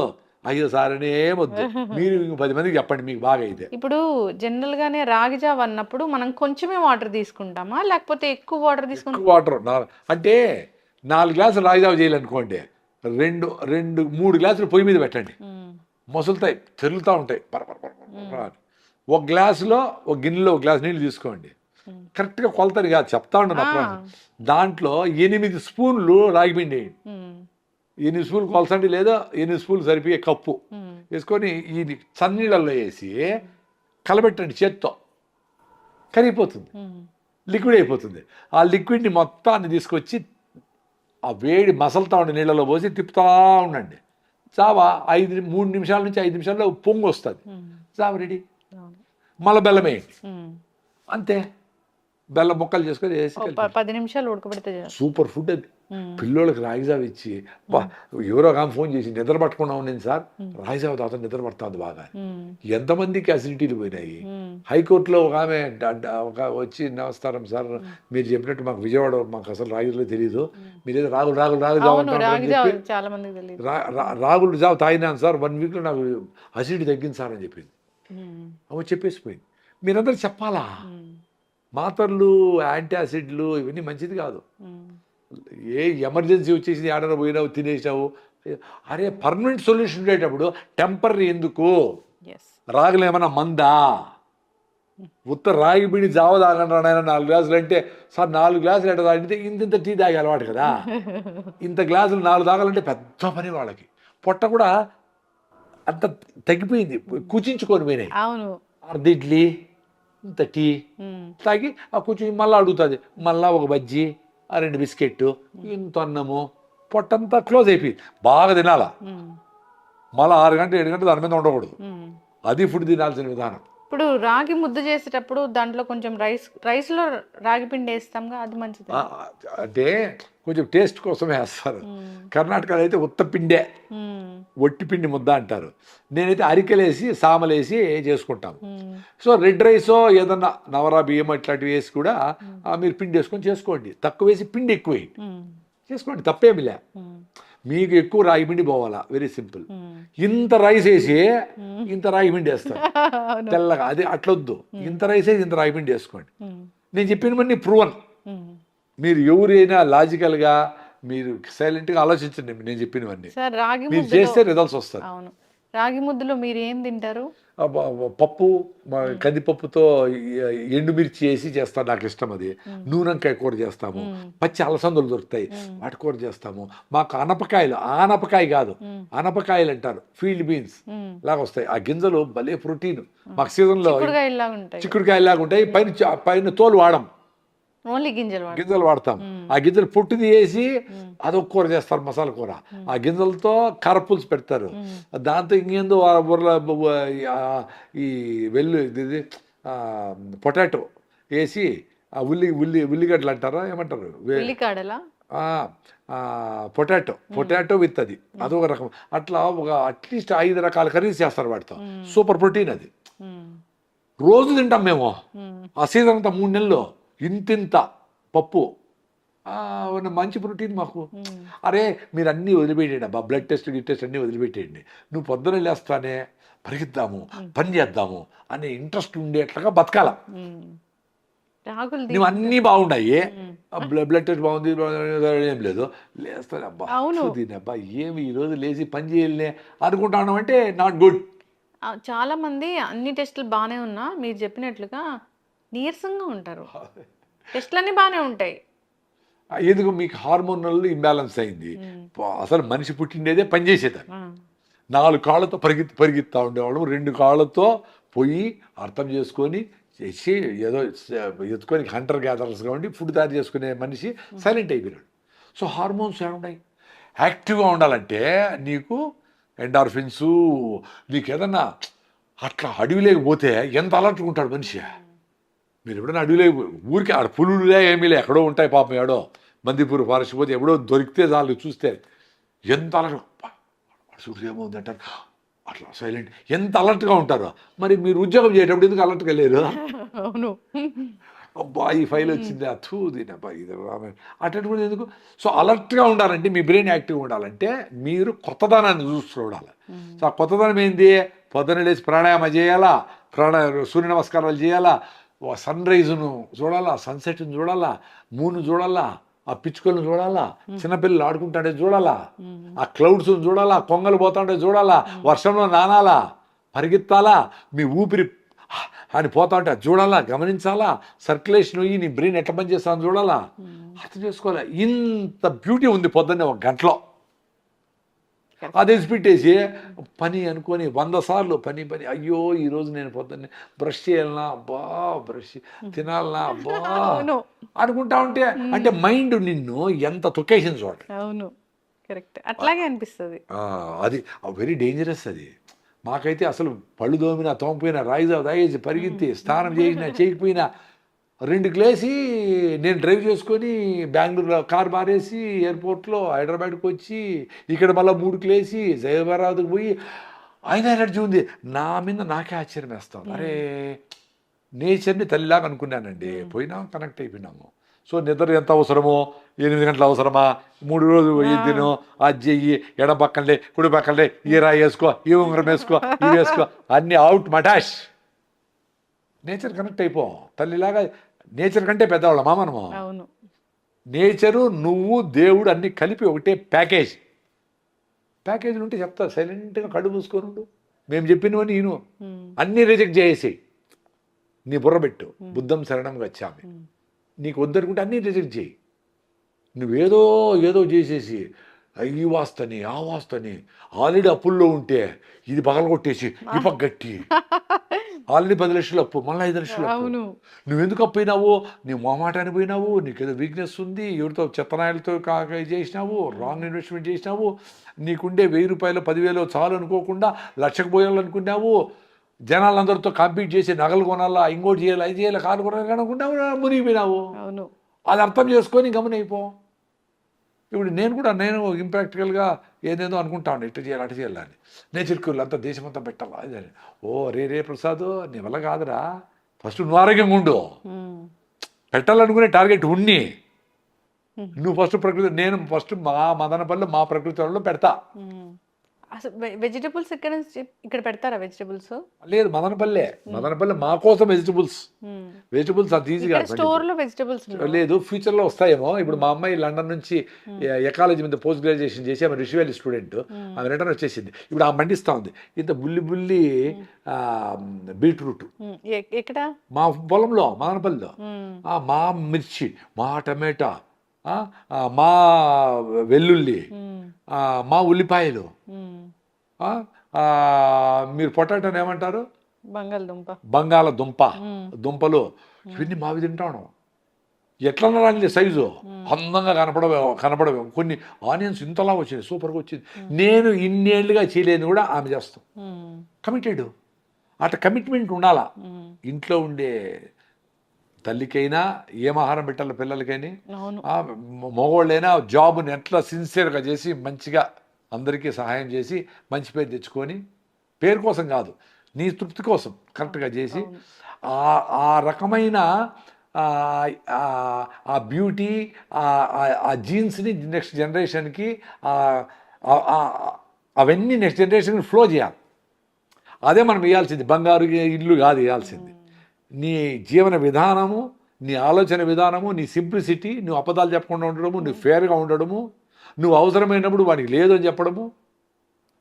అయ్యో సార్ అని ఏమొద్దు. మీరు 10 మందికి చెప్పండి మీకు బాగా అయితే. ఇప్పుడు జనరల్ గానే రాగి జావ అన్నప్పుడు మనం కొంచెమే వాటర్ తీసుకుంటామా, లేకపోతే ఎక్కువ వాటర్ తీసుకుంటాం? వాటర్ అంటే 4 గ్లాసులు రాగి జావ చేయాలనుకోండి, 2-3 గ్లాసులు పొయ్యి మీద పెట్టండి, మొసలుతాయి, తెరులుతూ ఉంటాయి. ఒక గ్లాసులో, ఒక గిన్నెలో 1 గ్లాస్ నీళ్ళు తీసుకోండి. కరెక్ట్గా కొలతని కాదు, చెప్తా ఉండను అప్పుడు. దాంట్లో 8 స్పూన్లు రాగి పిండి వేయండి. 8 స్పూన్లు కొలసండి, లేదా 8 స్పూన్లు సరిపోయే కప్పు వేసుకొని ఈ చన్నీళ్ళల్లో వేసి కలబెట్టండి చేత్తో, కరిగిపోతుంది, లిక్విడ్ అయిపోతుంది. ఆ లిక్విడ్ని మొత్తాన్ని తీసుకొచ్చి ఆ వేడి మసలుతా ఉండే నీళ్ళలో పోసి తిప్పుతూ ఉండండి. జావ 3 నిమిషాల నుంచి 5 నిమిషాల్లో పొంగు వస్తుంది, జావ రెడీ. మళ్ళీ బెల్లం వేయండి, అంతే. బెల్లం ముక్కలు చేసుకొని వేసి 10 నిమిషాలు ఉడకబెడితే సూపర్ ఫుడ్ అది. పిల్లోళ్ళకి రాగి జావ ఇచ్చి, ఎవరో కానీ ఫోన్ చేసి నిద్ర పట్టకుండా ఉండేది సార్, రాగి జావ తాత నిద్ర పడుతుంది బాగా. ఎంతమందికి అసిడిటీలు పోయినాయి. హైకోర్టులో ఒక ఆమె వచ్చి, నమస్కారం సార్, మీరు చెప్పినట్టు మాకు విజయవాడ మాకు అసలు రాగిలో తెలియదు, మీరేదో రాగులు రాగులు జావ తాగినాను సార్, 1 వీక్లో నాకు అసిడిటీ తగ్గింది సార్ అని చెప్పింది. అవి చెప్పేసిపోయింది. మీరందరూ చెప్పాలా, మాత్రలు, యాంటీ యాసిడ్లు ఇవన్నీ మంచిది కాదు. ఏ ఎమర్జెన్సీ వచ్చేసి ఆడన పోయినావు, తినేసావు, అరే పర్మనెంట్ సొల్యూషన్ ఉండేటప్పుడు టెంపరీ ఎందుకు? రాగులు ఏమన్నా మందా? ఉత్త రాగి పిండి జావ తాగండి నాయన 4 గ్లాసులు అంటే, సార్ 4 గ్లాసులు ఎట్లా తాగితే ఇంత టీ తాగే అలవాటు కదా, ఇంత గ్లాసులు 4 తాగాలంటే పెద్ద పని వాళ్ళకి. పొట్ట కూడా అంత తగ్గిపోయింది, కుచించుకొని పోయినాయి. అర్ధ ఇడ్లీ, ఇంత టీ తాగి ఆ కూర్చుని మళ్ళీ అడుగుతుంది, మళ్ళీ ఒక బజ్జీ, 2 బిస్కెట్, ఇంత అన్నము, పొట్టంతా క్లోజ్ అయిపోయింది. బాగా తినాలా, మళ్ళీ 6 గంటలు 7 గంటలు దాని మీద ఉండకూడదు. అది ఫుడ్ తినాల్సిన విధానం. ఇప్పుడు రాగి ముద్ద చేసేటప్పుడు దాంట్లో కొంచెం రైస్లో రాగి పిండి వేస్తాంగా, అది మంచిది. అంటే కొంచెం టేస్ట్ కోసమే వేస్తారు. కర్ణాటకలో అయితే ఉత్త పిండే, ఒట్టి పిండి ముద్ద అంటారు. నేనైతే అరికెలేసి సామలేసి చేసుకుంటాము. సో రెడ్ రైసో ఏదన్నా నవరా బియ్యం అట్లాంటివి వేసి కూడా మీరు పిండి వేసుకొని చేసుకోండి. తక్కువ వేసి పిండి ఎక్కువ చేసుకోండి, తప్పేమిలే. మీకు ఎక్కువ రాగి పిండి పోవాలా, వెరీ సింపుల్. ఇంత రైస్ వేసి ఇంత రాగి పిండి వేస్తారు తెల్లగా, అది అట్లొద్దు. ఇంత రైస్ వేసి ఇంత రాగి పిండి వేసుకోండి. నేను చెప్పినవన్నీ ప్రూవన్. మీరు ఎవరైనా లాజికల్గా మీరు సైలెంట్గా ఆలోచించండి, నేను చెప్పినవన్నీ మీరు చేస్తే రిజల్ట్స్ వస్తారు. రాగి ముద్దలో మీరు ఏం తింటారు? పప్పు, కందిపప్పుతో ఎండుమిర్చి వేసి చేస్తాను, నాకు ఇష్టం అది. నూనెంకాయ కూర చేస్తాము, పచ్చి అలసందలు దొరుకుతాయి, వాటి కూర చేస్తాము. మాకు ఆనపకాయ కాదు, అనపకాయలు అంటారు, ఫీల్డ్ బీన్స్ లాగా వస్తాయి. ఆ గింజలు భలే ప్రోటీన్. మాకు సీజన్లో చిక్కుడుకాయలాగా ఉంటాయి, పైన తోలు వాడం, ఓన్లీ గింజలు వాడు. గింజలు వాడతాం. ఆ గింజలు పొట్టు తీసి అదొక కూర చేస్తారు, మసాలా కూర. ఆ గింజలతో కారపులుసు పెడతారు. దాంతో ఇంకేందో ఊర్ల ఈ ఇది పొటాటో వేసి ఆ ఉల్లిగడ్డలు అంటారా ఏమంటారు, ఉల్లికాడలా పొటాటో విత్ అది అదొక రకం. అట్లా ఒక అట్లీస్ట్ 5 రకాల కర్రీస్ చేస్తారు వాటితో. సూపర్ ప్రోటీన్ అది. రోజు తింటాం మేము ఆ సీజన్ అంతా 3 నెలలు ఇంతింత పప్పు. మంచి ప్రోటీన్ మాకు. అరే మీరు అన్నీ వదిలిపెట్టేయండి అబ్బా, బ్లడ్ టెస్ట్ అన్నీ వదిలిపెట్టేయండి, నువ్వు పొద్దున లేస్తానే పరిగెత్తాము పని చేద్దాము అనే ఇంట్రెస్ట్ ఉండేట్లుగా బతకాల. నువ్వు అన్నీ బాగున్నాయి, బ్లడ్ టెస్ట్ బాగుంది ఏం లేదు, లేస్తాను అబ్బా అబ్బా ఏమి ఈరోజు లేచి పని చేయలే అనుకుంటాను అంటే నాట్ గుడ్. చాలా మంది అన్ని టెస్టులు బాగానే ఉన్నా మీరు చెప్పినట్లుగా నీరసంగా ఉంటారు. టెస్టులన్నీ బాగానే ఉంటాయి. ఎందుకు మీకు హార్మోనల్ ఇంబ్యాలెన్స్ అయింది. అసలు మనిషి పుట్టిండేదే పనిచేసేదాన్ని. 4 కాళ్ళతో పరిగెత్తా ఉండేవాళ్ళం, 2 కాళ్ళతో పోయి అర్థం చేసుకొని చేసి ఏదో ఎత్తుకొని హంటర్ గ్యాదర్స్గా ఉండి ఫుడ్ తయారు చేసుకునే మనిషి సైలెంట్ అయిపోయినాడు. సో హార్మోన్స్ ఏమున్నాయి, యాక్టివ్గా ఉండాలంటే నీకు ఎండార్ఫిన్స్, నీకు ఏదన్నా అట్లా అడవిలోకి పోతే ఎంత అలర్ట్గా ఉంటాడు మనిషి. మీరు ఎప్పుడైనా అడవిలోకి ఊరికి ఆడ పులులే ఏమీ లే, ఎక్కడో ఉంటాయి పాపం, ఏడో బందీపూర్ ఫారెస్ట్ పోతే ఎప్పుడో దొరికితే చాలు చూస్తే ఎంత అలర్ట్, సూర్యేమవుంది అంటారు, అట్లా సైలెంట్, ఎంత అలర్ట్గా ఉంటారో. మరి మీరు ఉద్యోగం చేసేటప్పుడు ఎందుకు అలర్ట్గా లేరు? అవును, అబ్బా ఈ ఫైల్ వచ్చింది అబ్బా ఇది అటువంటి ఎందుకు? సో అలర్ట్గా ఉండాలంటే, మీ బ్రెయిన్ యాక్టివ్గా ఉండాలంటే మీరు కొత్తదనాన్ని చూడాలి. సో ఆ కొత్తదనం ఏంది? పొద్దున లేచి ప్రాణాయామం చేయాలా, సూర్య నమస్కారాలు చేయాలా, సన్ రైజ్ను చూడాలా, సన్సెట్ను చూడాలా, మూన్ చూడాలా, ఆ పిచ్చుకలను చూడాలా, చిన్నపిల్లలు ఆడుకుంటుంటే చూడాలా, ఆ క్లౌడ్స్ను చూడాలా, కొంగలు పోతుంటే చూడాలా, వర్షంలో నానాలా, పరిగెత్తాలా, మీ ఊపిరి అని పోతా ఉంటే చూడాలా, గమనించాలా, సర్క్యులేషన్ అయ్యి నీ బ్రెయిన్ ఎట్లా పని చేస్తాను చూడాలా, అర్థం చేసుకోవాలా. ఇంత బ్యూటీ ఉంది పొద్దున్నే 1 గంటలో. అది పెట్టేసి పని అనుకొని 100 సార్లు పని అయ్యో ఈరోజు నేను పొద్దున్నే బ్రష్ చేయాలనా, అబ్బా బ్రష్ తినాలనా, అబ్బా అనుకుంటా ఉంటే అంటే మైండ్ నిన్ను ఎంత తొక్కేసింది చూడ. అవును, కరెక్ట్, అట్లాగే అనిపిస్తుంది. అది వెరీ డేంజరస్. అది మాకైతే అసలు పళ్ళు దోమినా తోమపోయినా రాయిజా తాగేసి పరిగెత్తి స్నానం చేసినా చేయకపోయినా 2కి లేసి నేను డ్రైవ్ చేసుకొని బెంగళూరులో కార్ మారేసి ఎయిర్పోర్ట్లో హైదరాబాద్కి వచ్చి ఇక్కడ మళ్ళీ 3కి లేసి జయబారాబాద్కి పోయి అయినా ఎనర్జీ ఉంది. నా మీద నాకే ఆశ్చర్యం వేస్తాను. అరే నేచర్ని తల్లిలాగా అనుకున్నానండి, పోయినా కనెక్ట్ అయిపోయినాము. సో నిద్ర ఎంత అవసరమో 8 గంటలు అవసరమా, 3 రోజులు తిను, అది చెయ్యి, ఎడ పక్కనలే కుడి పక్కనలే, ఈ రాయి వేసుకో, ఈ ఉంగరం వేసుకో, ఇవి వేసుకో, అన్నీ అవుట్ మటాష్. నేచర్ కనెక్ట్ అయిపో, తల్లిలాగా. నేచర్ కంటే పెద్దవాళ్ళమా మనము? అవును, నేచరు నువ్వు దేవుడు అన్ని కలిపి ఒకటే ప్యాకేజీలు ఉంటే చెప్తా, సైలెంట్గా కళ్ళు మూసుకొని మేము చెప్పినవన్నీ నేను అన్నీ రిజెక్ట్ చేసేసి నీ బుర్ర పెట్టు, బుద్ధం శరణం గచ్చామి. నీకు వద్దనుకుంటే అన్నీ రిజెక్ట్ చేయి. నువ్వేదో ఏదో చేసేసి ఈ వాస్తని ఆ వాస్తని ఆల్రెడీ అప్పుల్లో ఉంటే ఇది పగలగొట్టేసి ఈ పక్క గట్టి ఆల్రెడీ 10 లక్షలు అప్పు, మళ్ళీ 5 లక్షలు అప్పు. నువ్వెందుకు అప్పు అయినావు? నీ మొహమాటానికి పోయినావు, నీకేదో వీక్నెస్ ఉంది, ఎవరితో చెత్తనాయలతో చేసినావు, రాంగ్ ఇన్వెస్ట్మెంట్ చేసినావు, నీకుండే 1000 రూపాయలు 10,000 చాలు అనుకోకుండా 1,00,000 పోయాలనుకున్నావు, జనాలందరితో కాంపీట్ చేసి నగలు కొనాలా, ఇంకోటి చేయాలి, అది చేయాలి, కారు కొనాలి అనుకున్నావు, మునిగిపోయినావు. అది అర్థం చేసుకొని గమనైపో. ఇప్పుడు నేను ఇంప్రాక్టికల్గా ఏదేదో అనుకుంటాను, ఇట్లా చేయాలి అటు చేయాలని, నేచర్ క్యూర్లు అంతా దేశమంతా పెట్టాలా అని. ఓ రే ప్రసాద్, నీ వల్ల కాదురా, ఫస్ట్ నువ్వు ఆరోగ్యంగా ఉండు. పెట్టాలనుకునే టార్గెట్ ఉన్ని నువ్వు ఫస్ట్ ప్రకృతి, నేను ఫస్ట్ మా మదనపల్లి మా ప్రకృతి వాళ్ళలో పెడతా. అసలు వెజిటబుల్స్ ఇక్కడ పెడతారా? వెజిటబుల్స్ లేదు, మదనపల్లి మా కోసం వెజిటబుల్స్ అంత ఈజీగా స్టోర్లో వెజిటబుల్స్ లేదు. ఫ్యూచర్లో వస్తాయేమో. ఇప్పుడు మా అమ్మాయి లండన్ నుంచి ఎకాలజీ మీద పోస్ట్ గ్రాడ్యుయేషన్ చేసి ఆమె రిషివేలి స్టూడెంట్, ఆమె రిటర్న్ వచ్చేసింది. ఇప్పుడు ఆమె మండిస్తూ ఉంది ఇంత బుల్లి బీట్రూట్ ఎక్కడ మా పొలంలో మదనపల్లిలో, మా మిర్చి, మా టమాటా, మా వెల్లుల్లి, మా ఉల్లిపాయలు, మీరు పొటాటోని ఏమంటారు? బంగాళదుంప దుంపలు, ఇవన్నీ మావి తింటాను. ఎట్లన్నా రాని సైజు అందంగా కనపడవు కొన్ని ఆనియన్స్ ఇంతలా వచ్చింది, సూపర్గా వచ్చింది. నేను ఇన్నేళ్లుగా చేయలేదు కూడా ఆమె చేస్తాం. కమిటెడ్. అట్లా కమిట్మెంట్ ఉండాలా. ఇంట్లో ఉండే తల్లికైనా ఏం ఆహారం పెట్టాలి పిల్లలకైనా, మగవాళ్ళైనా జాబ్ని ఎట్లా సిన్సియర్గా చేసి మంచిగా అందరికీ సహాయం చేసి మంచి పేరు తెచ్చుకొని, పేరు కోసం కాదు నీ తృప్తి కోసం కరెక్ట్గా చేసి ఆ రకమైన ఆ బ్యూటీ ఆ జీన్స్ని నెక్స్ట్ జనరేషన్కి అవన్నీ నెక్స్ట్ జనరేషన్కి ఫ్లో చేయాలి. అదే మనం ఇవ్వాల్సింది, బంగారు ఇల్లు కాదు ఇవ్వాల్సింది. నీ జీవన విధానము, నీ ఆలోచన విధానము, నీ సింప్లిసిటీ, నువ్వు అబద్ధాలు చెప్పకుండా ఉండడము, నువ్వు ఫేర్గా ఉండడము, నువ్వు అవసరమైనప్పుడు వాడికి లేదు అని చెప్పడము,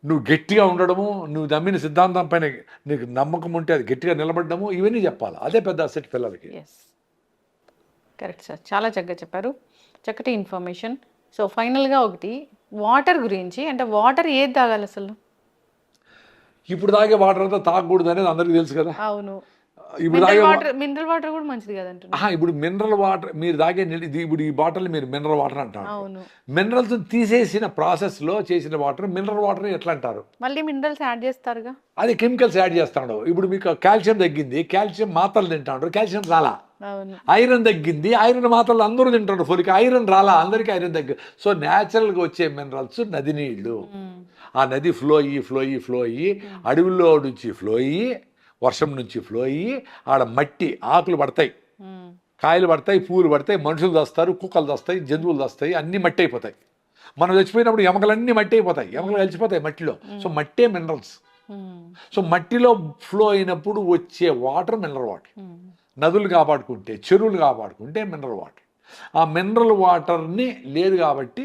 నువ్వు గట్టిగా ఉండడము, నువ్వు నమ్మిన సిద్ధాంతం పైన నీకు నమ్మకం ఉంటే అది గట్టిగా నిలబడము, ఇవన్నీ చెప్పాలి. అదే పెద్ద అసెట్ పిల్లలకి. కరెక్ట్ సార్, చాలా చక్కగా చెప్పారు, చక్కటి ఇన్ఫర్మేషన్. సో ఫైనల్గా ఒకటి వాటర్ గురించి, అంటే వాటర్ ఏది తాగాలి అసలు? ఇప్పుడు తాగే వాటర్ అంతా తాగకూడదు అనేది అందరికీ తెలుసు కదా. అవును, ఇప్పుడు తాగే మినరల్ వాటర్ కూడా మంచిది కదంటున్నా. ఇప్పుడు మినరల్ వాటర్ మీరు తాగే ఇప్పుడు ఈ బాటిల్ మీరు మినరల్ వాటర్ అంటారు. మినరల్స్ తీసేసిన ప్రాసెస్లో చేసిన వాటర్ మినరల్ వాటర్ ఎట్లా అంటారు? మళ్ళీ మినరల్స్ యాడ్ చేస్తారుగా, అది కెమికల్స్ యాడ్ చేస్తాడు. ఇప్పుడు మీకు కాల్షియం తగ్గింది, కాల్షియం మాత్రలు తింటాడు, కాల్షియం రాలా. ఐరన్ తగ్గింది, ఐరన్ మాత్రలు అందరూ తింటారు, ఫోలిక్ ఐరన్ రాలా, అందరికీ ఐరన్ తగ్గి. సో న్యాచురల్గా వచ్చే మినరల్స్ నది నీళ్ళు. ఆ నది ఫ్లో అయ్యి అడవుల్లో నుంచి ఫ్లో అయ్యి, వర్షం నుంచి ఫ్లో అయ్యి, ఆడ మట్టి ఆకులు పడతాయి, కాయలు పడతాయి, పూలు పడతాయి, మనుషులు దస్తారు, కుక్కలు దస్తాయి, జంతువులు దస్తాయి, అన్నీ మట్టి అయిపోతాయి. మనం చచ్చిపోయినప్పుడు ఎముకలన్నీ మట్టి అయిపోతాయి, ఎముకలు కలిసిపోతాయి మట్టిలో. సో మట్టే మినరల్స్. సో మట్టిలో ఫ్లో అయినప్పుడు వచ్చే వాటర్ మినరల్ వాటర్. నదులు కాపాడుకుంటే, చెరువులు కాపాడుకుంటే మినరల్ వాటర్. ఆ మినరల్ వాటర్ని లేదు కాబట్టి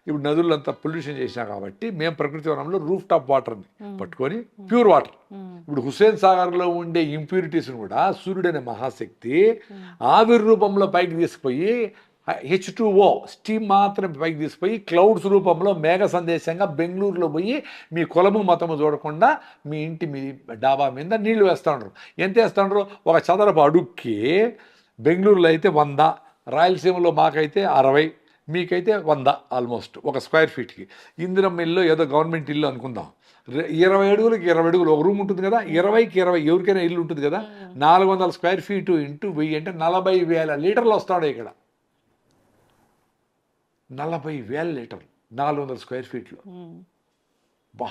ఇప్పుడు నదులంతా పొల్యూషన్ చేసినా కాబట్టి మేము ప్రకృతి వనంలో రూఫ్ టాప్ వాటర్ని పట్టుకొని ప్యూర్ వాటర్. ఇప్పుడు హుస్సేన్ సాగర్లో ఉండే ఇంప్యూరిటీస్ని కూడా సూర్యుడు అనే మహాశక్తి ఆవిరి రూపంలో పైకి తీసుకుపోయి H2O స్టీమ్ మాత్రం పైకి తీసుకుపోయి క్లౌడ్స్ రూపంలో మేఘ సందేశంగా బెంగళూరులో పోయి మీ కులము మతము చూడకుండా మీ ఇంటి మీ డాబా మీద నీళ్లు వేస్తూ ఉండరు. ఎంత వేస్తూ ఉండరు? ఒక చదరపు అడుక్కి బెంగళూరులో అయితే 100, రాయలసీమలో మాకైతే 60, మీకైతే 100 ఆల్మోస్ట్ ఒక స్క్వేర్ ఫీట్కి. ఇందిరమ్మ ఇల్లు ఏదో గవర్నమెంట్ ఇల్లు అనుకుందాం, 20 అడుగులకి 20 అడుగులు ఒక రూమ్ ఉంటుంది కదా, 20కి 20 ఎవరికైనా ఇల్లు ఉంటుంది కదా, 400 స్క్వేర్ ఫీటు ఇంటూ 1000 అంటే 40,000 లీటర్లు వస్తాడు ఇక్కడ. 40,000 లీటర్లు 400 స్క్వేర్ ఫీట్లు. బా,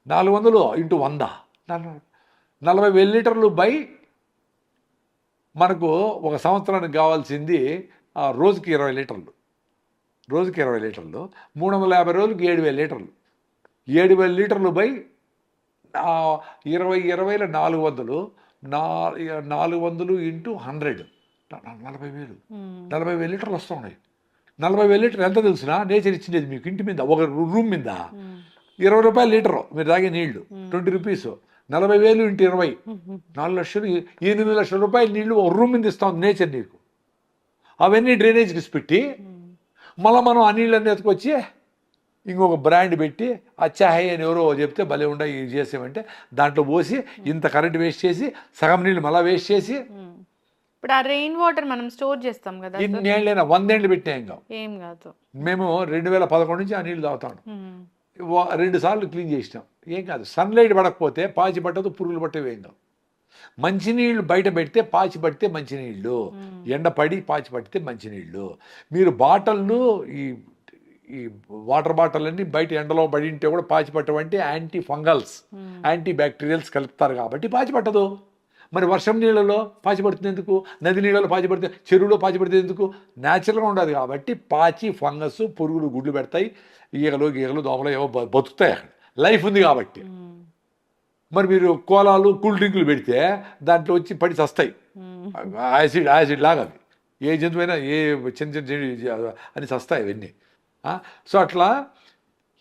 400 ఇంటూ 100 40,000 లీటర్లు బై మనకు ఒక సంవత్సరానికి కావాల్సింది రోజుకి 20 లీటర్లు. రోజుకి 20 లీటర్లు 350 రోజులకి 7,000 లీటర్లు. 7,000 లీటర్లు బై 20 400 400 ఇంటూ 100 40,000 లీటర్లు వస్తున్నాయి. 40,000 లీటర్లు ఎంత తెలిసిన నేచర్ ఇచ్చిండేది మీకు ఇంటి మీద ఒక రూమ్ మీద 20 రూపాయలు లీటరు మీరు తాగే నీళ్లు, 20 రూపీస్. 40,000 ఇంటూ 20 4 లక్షలు, 8 లక్షల రూపాయలు నీళ్లు ఒక రూమ్ మీద ఇస్తాం నేచర్ నీకు. అవన్నీ డ్రైనేజ్కి పెట్టి మళ్ళీ మనం ఆ నీళ్ళన్నీ ఎత్తుకొచ్చి ఇంకొక బ్రాండ్ పెట్టి అచ్చాహై అని ఎవరో చెప్తే భలే ఉండ ఇది చేసామంటే దాంట్లో పోసి ఇంత కరెంట్ వేస్ట్ చేసి సగం నీళ్ళు మళ్ళీ వేస్ట్ చేసి. ఇప్పుడు ఆ రెయిన్ వాటర్ మనం స్టోర్ చేస్తాం కదా, ఇన్ని ఏళ్ళైనా 100 ఏళ్ళు పెట్టినా ఏం కాదు. మేము 2011 నుంచి ఆ నీళ్ళు తాగుతాం. 2 సార్లు క్లీన్ చేసినాం, ఏం కాదు. సన్లైట్ పడకపోతే పాచి పట్టదు, పురుగులు పట్టేవి ఏం కాదు. మంచినీళ్ళు బయట పెడితే పాచి పడితే మంచినీళ్ళు, ఎండ పడి పాచి పడితే మంచినీళ్ళు. మీరు బాటిళ్ళు ఈ వాటర్ బాటిల్ అన్నీ బయట ఎండలో పడి ఉంటే కూడా పాచి పట్టవంటే యాంటీ ఫంగల్స్ యాంటీ బ్యాక్టీరియల్స్ కలుపుతారు కాబట్టి పాచి పట్టదు. మరి వర్షం నీళ్ళలో పాచి పడుతుంది ఎందుకు? నది నీళ్ళలో పాచి పడితే, చెరువులో పాచి పడితే ఎందుకు? న్యాచురల్గా ఉండదు కాబట్టి పాచి, ఫంగస్, పురుగులు గుడ్లు పెడతాయి, ఈగలు దోమలు ఏవో బతుకుతాయి, అక్కడ లైఫ్ ఉంది కాబట్టి. మరి మీరు కోలాలు కూల్ డ్రింకులు పెడితే దాంట్లో వచ్చి పడి చస్తాయి, యాసిడ్ లాగా అవి. ఏ జంతువైనా ఏ చిన్న అని చస్తాయి అవన్నీ. సో అట్లా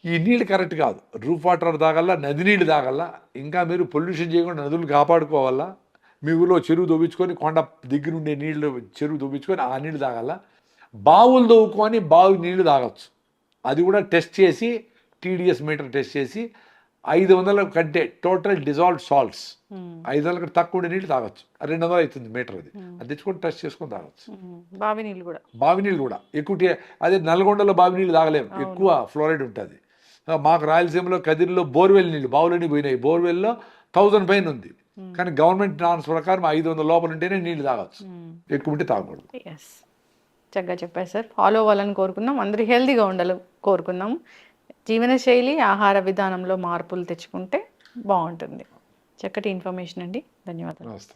ఈ నీళ్ళు కరెక్ట్ కాదు. రూఫ్ వాటర్ తాగల్లా, నది నీళ్ళు తాగల్లా. ఇంకా మీరు పొల్యూషన్ చేయకుండా నదులు కాపాడుకోవాలా. మీ ఊళ్ళో చెరువు దొవ్వించుకొని, కొండ దగ్గర ఉండే నీళ్ళు చెరువు దొవ్వించుకొని ఆ నీళ్ళు తాగల్లా. బావులు దవ్వుకొని బావి నీళ్లు తాగొచ్చు. అది కూడా టెస్ట్ చేసి, TDS మీటర్ టెస్ట్ చేసి 500 కంటే టోటల్ డిజాల్వ్ సాల్ట్స్ 500 కంటే తక్కువ ఉండే నీళ్ళు తాగొచ్చు. 200 అవుతుంది మీటర్ అది. అది తెచ్చుకొని టెస్ట్ చేసుకొని తాగొచ్చు. బావి నీళ్ళు కూడా. బావి నీళ్ళు కూడా ఎక్కువ అదే నల్గొండలో బావి నీళ్ళు తాగలేము, ఎక్కువ ఫ్లోరైడ్ ఉంటుంది. మాకు రాయలసీమలో కదిరిలో బోర్వెల్ నీళ్ళు బావులన్నీ పోయినాయి. బోర్వెల్లో 1000 పైన ఉంది, కానీ గవర్నమెంట్ నార్మ్స్ ప్రకారం 500 లోపల ఉంటేనే నీళ్ళు తాగొచ్చు, ఎక్కువ ఉంటే తాగకూడదు. ఎస్, చక్కగా చెప్పారు సార్. ఫాలో అవ్వాలని కోరుకుందాం, అందరూ హెల్తీగా ఉండాలని కోరుకుందాం. జీవనశైలి ఆహార విధానంలో మార్పులు తెచ్చుకుంటే బాగుంటుంది. చక్కటి ఇన్ఫర్మేషన్ అండి, ధన్యవాదాలు. నమస్తే.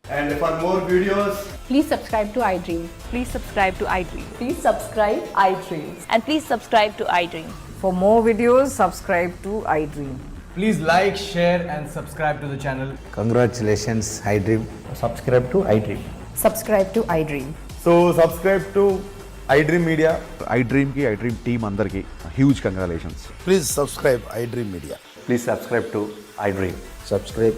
And for more videos, Please subscribe to iDream. Please subscribe to iDream. Please subscribe iDream. And please subscribe to iDream. For more videos, subscribe to iDream. please like, share, and subscribe to the channel. Congratulations, iDream. Subscribe to iDream. Subscribe to iDream. So subscribe to iDream Media. iDream team అందరికి huge congratulations. Please subscribe iDream Media. Please subscribe to iDream. Subscribe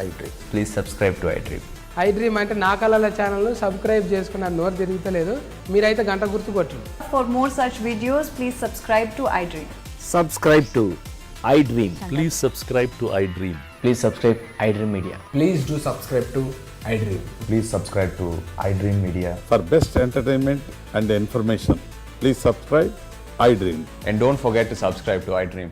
iDream. Please subscribe to iDream. iDream అంటే నా కళల ఛానల్ సబ్స్క్రైబ్ చేసుకున్న నోరు తిరుగుతలేదు, మీరైతే గంట గుర్తు కొట్టండి. For more such videos, please subscribe to iDream. Subscribe to iDream. Please subscribe to iDream. Please subscribe iDream Media. Please do subscribe to iDream. Please subscribe to iDream Media. For best entertainment and information, please subscribe iDream. And don't forget to subscribe to iDream.